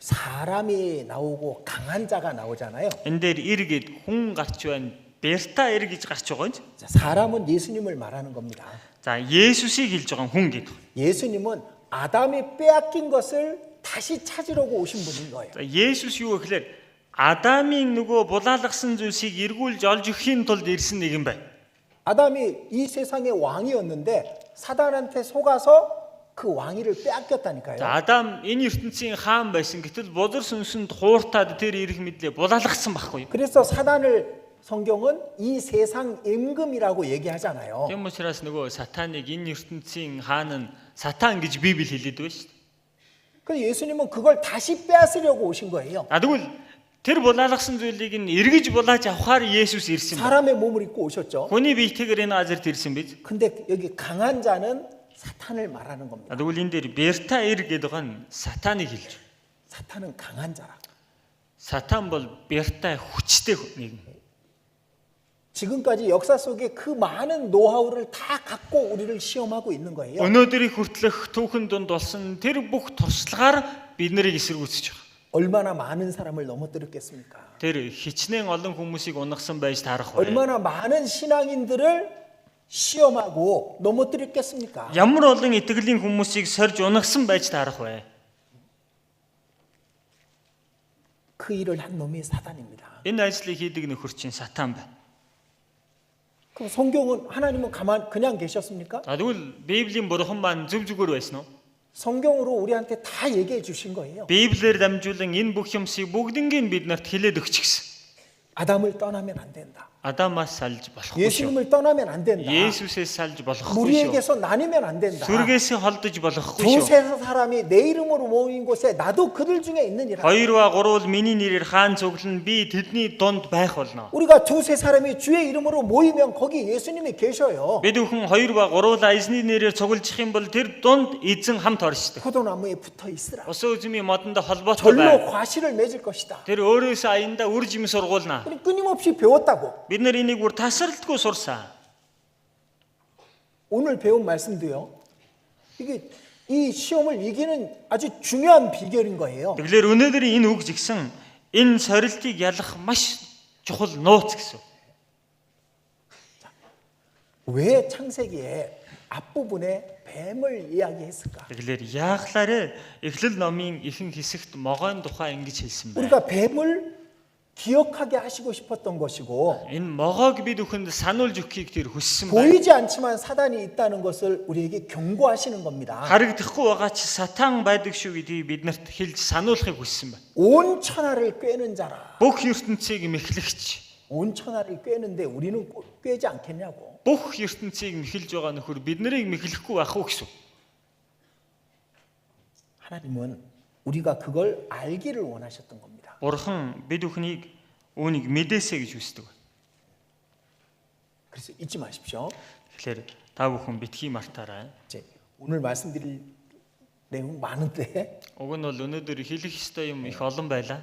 사람이 나오고 강한 자가 나오잖아요. Энэ дээр эргээд хүн гарч байна. Бэрта эр гэж гарч байгаа юм. 자, 사람은 예수님을 말하는 겁니다. За Есүсийг хэлж байгаа хүн гэдэг. 예수님은 아담이 빼앗긴 것을 다시 찾으려고 오신 분인 거예요. За Есүс юу гэхээр Адамын нөгөө булаалгасан зүйлсийг эргүүлж олж өгөхийн тулд ирсэн нэг юм байна. 아담이 이 세상의 왕이었는데 사단한테 속아서 그 왕위를 빼앗겼다니까요. За Адам энэ ертөнцийн хаан байсан. Гэтэл бузар сүнсэнд хууртаад тэр ирэх мэдлээ булаалгасан байхгүй юу? 그래서 사단을 성경은 이 세상 임금이라고 얘기하잖아요. Тийм учраас нөгөө сатаныг энэ ертөнцийн хаан нь сатан гэж Библи хэлээд байна шүү дээ. 그래서 예수님은 그걸 다시 빼앗으려고 오신 거예요. Тэгвэл тэр булаалгасан зүйлийг нь эргэж булааж авахаар Есүс ирсэн байна. 사람의 몸을 입고 오셨죠. Хүний биетэйгээр энэ газарт ирсэн биз? 근데 여기 강한 자는 사탄을 말하는 겁니다. Тэгвэл энэ дээр Берта эр гэдэг байгаа нь сатаныг хэлж байна. 사탄은 강한 자라고. Сатан бол Берта хүчтэй нэг. 지금까지 역사 속에 그 많은 노하우를 다 갖고 우리를 시험하고 있는 거예요. Өнөөдрийг хүртэлх түүхэн дунд болсон тэр бүх туршлагаар бид нарыг эсэргүүцэж байгаа. 얼마나 많은 사람을 넘어뜨렸겠습니까? Тэр хичнээн олон хүмүүсийг унагсан байж таарах бай. 얼마나 많은 신앙인들을 시험하고 넘어뜨렸겠습니까? Ямар олон итгэлийн хүмүүсийг сорж унагсан байж таарах бай. 그 일을 한 놈이 사단입니다. Энэ ажлыг хийдэг нөхөр чинь сатан байна. 그럼 성경은 하나님은 그냥 계셨습니까? Тэгвэл Библийн бурхан маань зөв зүгээр байсан уу? 성경으로 우리한테 다 얘기해 주신 거예요. Библиэр дамжуулан энэ бүх юмсыг бүгднийг бид нарт хэлээд өгч гисэн. 아담을 떠나면 안 된다. Адамаас салж болохгүй шүү. 예수님을 떠나면 안 된다. Есүсээс салж болохгүй шүү. 우리에게서 나뉘면 안 된다. Сүргээс холдож болохгүй шүү. 두세 사람이 내 이름으로 모인 곳에 나도 그들 중에 있느니라. 2 ба 3 бол миний нэрээр хаан цуглан би тэдний дунд байх болно. 우리가 두세 사람이 주의 이름으로 모이면 거기 예수님이 계셔요. Бид бүхэн 2 ба 3 эзний нэрээр цуглчих юм бол тэр дунд эзэн хамт оршдог. 포도나무에 붙어 있으라. Ус үзмийн модонд холбоотой бай. 절로 과실을 맺을 것이다. Тэр өөрөөсөө аяндаа үр жим сургуулна. 우리 끊임없이 배웠다고. Бид нар энийг бүр тасралтгүй сурсан. 오늘 배운 말씀도요. 이게 이 시험을 이기는 아주 중요한 비결인 거예요. Тэгэхээр өнөөдрийн энэ үг жигсэн энэ сорилтыг ялах маш чухал нууц гэсэн. 왜 창세기에 앞부분에 뱀을 이야기했을까? Тэгэхээр яахлаарэ Эхлэл номын ихэнх хэсэгт могойн тухай ингэж хэлсэн байна. 우리가 뱀을 기억하게 하시고 싶었던 것이고 Энэ могойг бид бүхэнд сануулж өгөхийг тэр хүссэн байна. 보이지 않지만 사단이 있다는 것을 우리에게 경고하시는 겁니다. Харагдахгүй байгаа ч сатан байдаг шүү гэдгийг бид нарт хэлж сануулахыг хүссэн байна. 온 천하를 꿰는 자라. Бүх ертөнцийг мэхлэгч. 온 천하를 꿰는데 우리는 꿰지 않겠냐고. Бүх ертөнцийг мэхэлж байгаа нөхөр бид нарыг мэхлэхгүй байх уу гэсэн. 하나님은 우리가 그걸 알기를 원하셨던 겁니다. Бурхан бид бүхнийг үүнийг мэдээсэй гэж хүсдэг. 그래서 잊지 마십시오. Тэгэхээр та бүхэн битгий мартаарай. 이제 오늘 말씀드릴 내용 많은데 Уг нь бол өнөөдөр хэлэх ёстой юм их олон байлаа.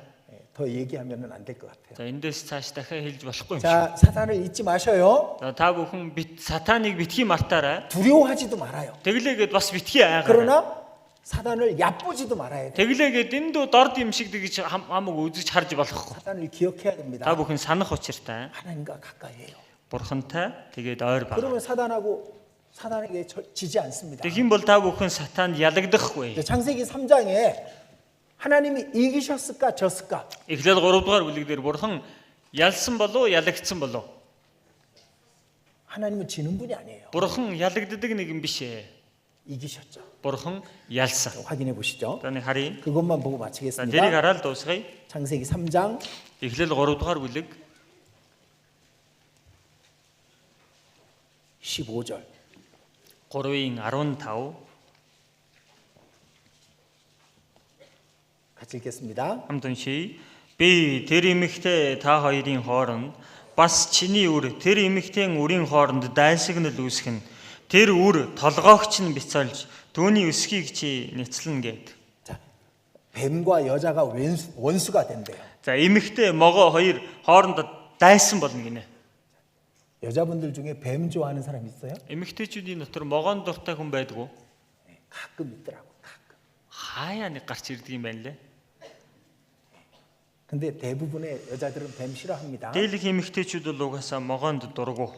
더 얘기하면은 안 될 것 같아요. За эндээс цааш дахиад хэлж болохгүй юм шиг. 자, 사단을 잊지 마셔요. За та бүхэн сатаныг битгий мартаарай. 두려워하지도 말아요. Тэглээгээд бас битгий айгаа. 그러나 사단을 얕보지도 말아야 돼. Тэглээгээд эндүү дорд юм шиг гэж хамаг үзэж харж болохгүй. 사단을 기억해야 됩니다. Та бүхэн санах учиртай. 하나님과 가까이 해요. Бурхантай тэгээд ойр баг. 그러면 사단에게 지지 않습니다. Тэгхийн бол та бүхэн сатанд ялагдахгүй. 이제 창세기 3장에 하나님이 이기셨을까 졌을까? Эхлэл 3 дугаар бүлэг дээр бурхан ялсан болов ялагдсан болов? 하나님은 지는 분이 아니에요. Бурхан ялагддаг нэг юм биш ээ. 이기셨죠. Бурхан ялсан. 확인해 보시죠. Таны харъя. 그것만 보고 За 마치겠습니다. тэрийг хараад дуусгая. 창세기 3장 Эхлэл 3 дугаар бүлэг 15절. 3-ын 15 같이 읽겠습니다. хамт уншия. Би тэр эмэгтэй та хоёрын хооронд бас чиний үр тэр эмэгтэйн үрийн хооронд дайсагнал үүсгэх нь тэр үр толгоогч нь бяцаалж түүний өсгийг чи няцлана гэд. 자, 뱀과 여자가 원수가 된대요. За эмэгтэй могоо хоёр хоорондоо дайсан болно гинэ. 여자분들 중에 뱀 좋아하는 사람 있어요? Эмэгтэйчүүдийн дотор могоон дуртай хүн байдгүй. 가끔 있더라고. 가끔. Хаяа нэг гарч ирдэг юм байна лээ. 근데 대부분의 여자들은 뱀 싫어합니다. Дийлэх эмэгтэйчүүд бол угаасаа могоонд дургу.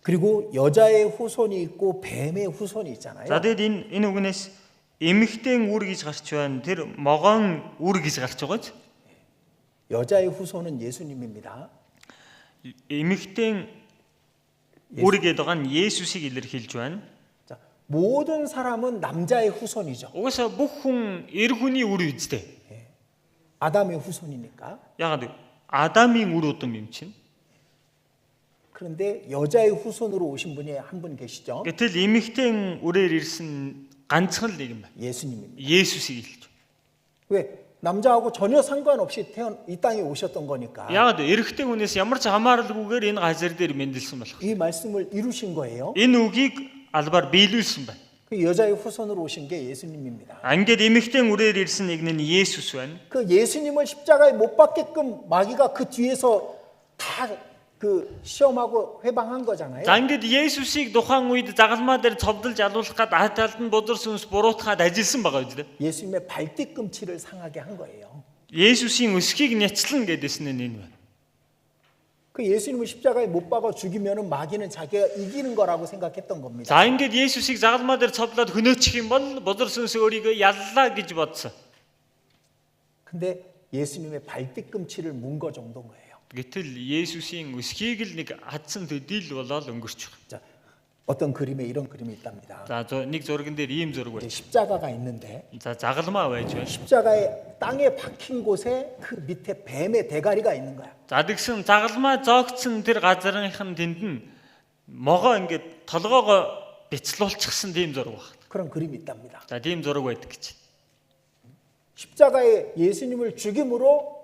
그리고 여자의 후손이 있고 뱀의 후손이 있잖아요. За тэгээд энэ үгнээс эмэгтэйн үр гэж гарч байна. Тэр могоон үр гэж гарч байгааз 여자의 후손은 예수님입니다. эмэгтэйн үр гэдэг байгаа нь Есүсийг илэрхийлж байна. 자, 모든 사람은 남자의 후손이죠. Угаасаа бүх хүн эр хүний үр үздэй. 아담의 후손이니까. Яагаад Адамын үр удам юм чинь. 그런데 여자의 후손으로 오신 분이 한 분 계시죠. Гэтэл эмэгтэйн үрээр ирсэн ганцхан л нэг юм байна. 예수님입니다. Есүсийг илэрхийлж. 왜? 남자하고 전혀 상관없이 이 땅에 오셨던 거니까. Яагаад эрэгтэй хүнээс ямар ч хамааралгүйгээр энэ газар дээр мэндэлсэн болох. 이 말씀을 이루신 거예요. Энэ үгийг албаар биелүүлсэн байна. 그 여자의 후손으로 오신 게 예수님입니다. Ингээд эмэгтэйн үрээр ирсэн нэг нь Есүс байна. 그 예수님을 십자가에 못 박게끔 마귀가 그 뒤에서 다 그 시험하고 회방한 거잖아요. За ингээд Есүсийг тухайн үед загалмаа дээр цовдолж алуулах гээд ат талд нь бодор сүнс буруутгаад ажилласан байгаа үү? 예수님의 발뒤꿈치를 상하게 한 거예요. Есүсийн өсхийг няцлан гэдээсэн нь энэ байна. 그 예수님을 십자가에 못 박아 죽이면은 마귀는 자기가 이기는 거라고 생각했던 겁니다. За ингээд Есүсийг загалмаа дээр цовдлоод хөнөөчих юм бол бодор сүнс өөрийгөө яллаа гэж бодсон. 근데 예수님의 발뒤꿈치를 문 거 정도인 거예요. Гэтэл Есүсийн өсхийг л нэг хадсан төдийл болоод өнгөрч байгаа. 자, 어떤 그림에 이런 그림이 있답니다. За нэг зурган дээр ийм зураг 이제 байна. 십자가가 있는데 За загалмаа байж байна. 십자가에 땅에 박힌 곳에 그 밑에 뱀의 대가리가 있는 거야. За тэгсэн загалмаа зоогдсон тэр газрынхан тэнд нь могоо ингээд толгоогоо бяцлуулчихсан тийм зураг байна. 그런 그림이 있답니다. За тийм зураг байдаг гэж. 십자가에 예수님을 죽임으로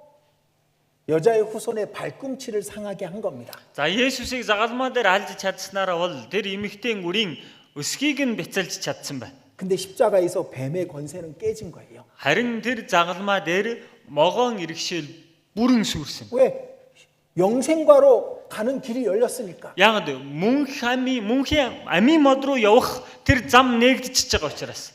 여자의 후손의 발꿈치를 상하게 한 겁니다. За Есүсийг загалмаа дээр алж чадсанараа бол тэр эмэгтэйн үрийн өсхийг нь бяцалж чадсан байна. 근데 십자가에서 뱀의 권세는 깨진 거예요. Харин тэр загалмаа дээр могоон иргэшэл бүрэн сүрсэн. 왜? 영생과로 가는 길이 열렸으니까. Яг мөнхийн амийн мод руу явах тэр зам нээгдчихэж байгаа учраас.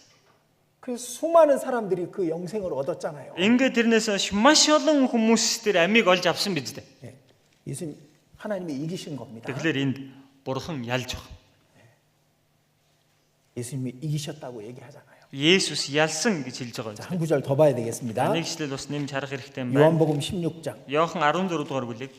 그래서 수많은 사람들이 그 영생을 얻었잖아요. Ингээд тэрнээс маш олон хүмүүс тэр амийг олж авсан биз дээ. 예수님 하나님이 이기신 겁니다. Тэгэхээр энд бурхан ялж байгаа. 예수님이 이기셨다고 얘기하잖아요. Есүс ялсан гэж хэлж байгаа. 자, 한 구절 더 봐야 되겠습니다. Нэг шлэл бас нэмж харах хэрэгтэй юм байна. 요한복음 16장. Иохан 14 дугаар бүлэг.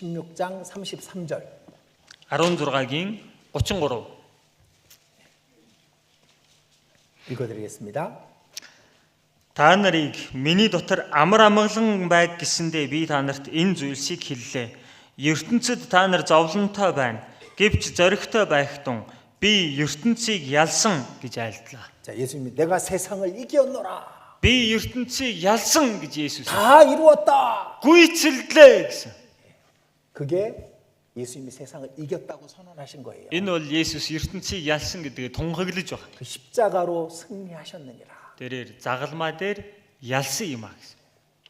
(16장) 33절 16-гийн 33. 읽어드리겠습니다. Та нарыг миний дотор амар амгалан байг гэсэндээ би та нарт энэ зүйлсийг хэллээ. ертөнцид та нар зовлонтой байна. Гэвч зоригтой байх тун би ертөнцийг ялсан гэж айлдлаа. 자, 예수님이 내가 세상을 이겼노라. Би ертөнцийг ялсан гэж Есүс 다 이루었다. гүйцэлдлээ гэсэн. 그게 예수님이 세상을 이겼다고 선언하신 거예요. Энэ бол Есүс ертөнцийг ялсан гэдгээ тунхаглаж байгаа. 그 십자가로 승리하셨느니라. Тэрээр загалмаа дээр ялсан юм а гэсэн.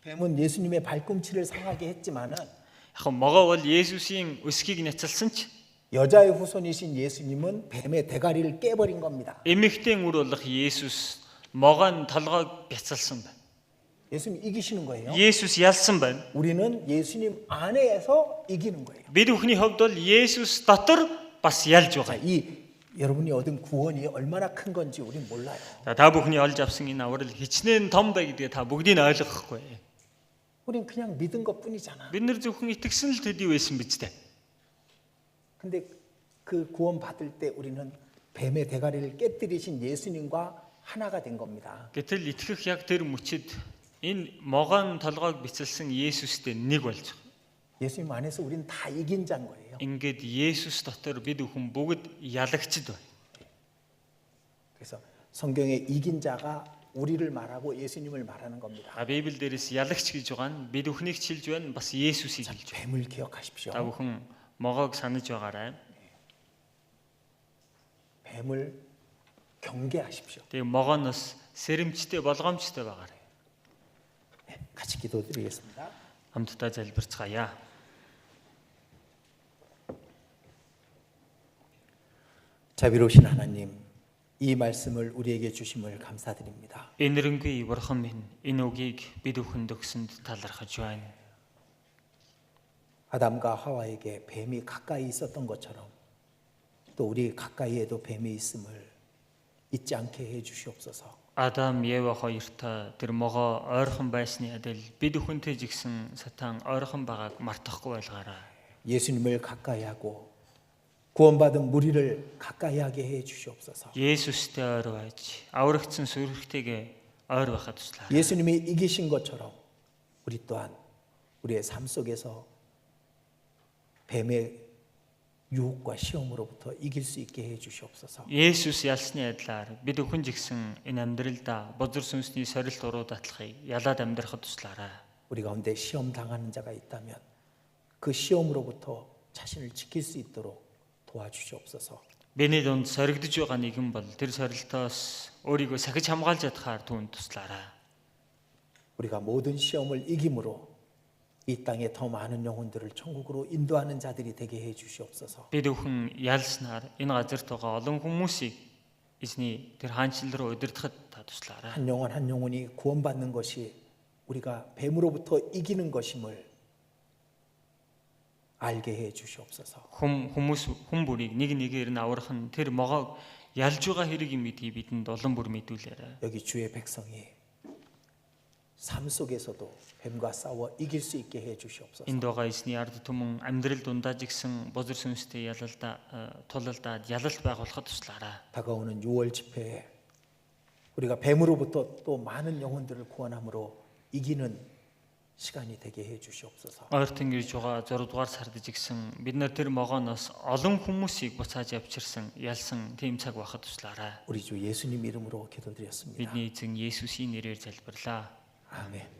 뱀은 예수님의 발꿈치를 상하게 했지만은 Яг могоо бол Есүсийн өсхийг няцалсан ч 여자의 후손이신 예수님은 뱀의 대가리를 깨버린 겁니다. эмэгтэйн үр болох Есүс могоон толгойг бяцалсан байна. 예수님 이기시는 거예요. Есүс ялсан байна. 우리는 예수님 안에서 이기는 거예요. Бид бүхний хувьд бол Есүс дотор бас ялж 자, байгаа. 이 여러분이 얻은 구원이 얼마나 큰 건지 우린 몰라요. Та бүхний олж авсан энэ аврал хичнээн том бай гэдгээ та бүгдийг ойлгохгүй. 우린 그냥 믿은 것뿐이잖아. Бид нэр зөвхөн итгэсэн л төдий байсан биз дээ. 근데 그 구원 받을 때 우리는 뱀의 대가리를 깨뜨리신 예수님과 하나가 된 겁니다. Гэтэл итгэх яг тэр мөчид энэ могоон толгойг бяцалсан Есүстэй нэг болж байгаа. 예수님 안에서 우린 다 이긴 자인 거예요. Ингээд Есүс дотор бид бүхэн бүгд ялагчд байна. 그래서 성경에 이긴 자가 우리를 말하고 예수님을 말하는 겁니다. Библи дээрээс ялагч гэж байгаа нь бид бүхнийг чилж байна, бас Есүсийг хэлж байна. 뱀을 기억하십시오. Та бүхэн могоог санаж байгаарай. 뱀을 경계하십시오. Тэгээ могооноос сэрэмжтэй болгоомжтой байгаарай. 같이 기도드리겠습니다. хамтдаа залбирцгаая. 자비로우신 하나님, 이 말씀을 우리에게 주심을 감사드립니다. Энэрэнгүй бурхан минь энэ үгийг бид бүхэнд өгсөнд талархаж байна. 아담과 하와에게 뱀이 가까이 있었던 것처럼 또 우리 가까이에도 뱀이 있음을 잊지 않게 해 주시옵소서. Адам Ева хоёртой тэр могоо ойрхон байсны адил бид бүхэнтэй жигсэн сатан ойрхон байгааг мартахгүй байлгаарай. 예수님을 가까이 하고 구원받은 무리를 가까이 하게 해 주시옵소서. Есүстэй ойр байж, аврагдсан сүрхтэйгээ ойр байхад туслаарай. 예수님이 이기신 것처럼 우리 또한 우리의 삶 속에서 뱀의 유혹과 시험으로부터 이길 수 있게 해 주시옵소서. Есүс ялсны адилаар бид бүхэн жигсэн энэ амьдралдаа бозор сүнсний сорилт уруу датлахыг ялаад амьдрахад туслаарай. 우리 가운데 시험 당하는 자가 있다면 그 시험으로부터 자신을 지킬 수 있도록 도와주시옵소서. Бидний дунд соригдож байгаа нэгэн бол тэр сорилтоос өөрийгөө сахиж хамгаалж чадхаар түүнд туслаарай. 우리가 모든 시험을 이김으로 이 땅에 더 많은 영혼들을 천국으로 인도하는 자들이 되게 해 주시옵소서. Бид бүхэн ялснаар энэ газарт байгаа олон хүмүүсийг эзний тэр хаанчил руу удирдахад та туслаарай. 한 영혼 한 영혼이 구원받는 것이 우리가 뱀으로부터 이기는 것임을 알게 해 주시옵소서. Хүн бүрийг нэг нэгээр нь аврах нь тэр могоог ялж байгаа хэрэг юм гэдгийг бидэнд улам бүр мэдүүлээрэй. 여기 주의 백성이 삶 속에서도 뱀과 싸워 이길 수 있게 해 주시옵소서. Энд байгаа эзний ард түмэн амьдрал дундаа жигсэн бозор сүнстэй тулалдаад ялалт байгуулахад туслаарай. 다가오는 6월 집회에 우리가 뱀으로부터 또 많은 영혼들을 구원함으로 이기는 시간이 되게 해 주시옵소서. Ойртон ирж байгаа 6 дугаар сард жигсэн бид нар тэр могооноос олон хүмүүсийг буцааж авчирсан ялсан тийм цаг байхад туслаарай. 우리 주 예수님 이름으로 기도드렸습니다. Бидний эзэн Есүсийн нэрээр залбирлаа. 아멘.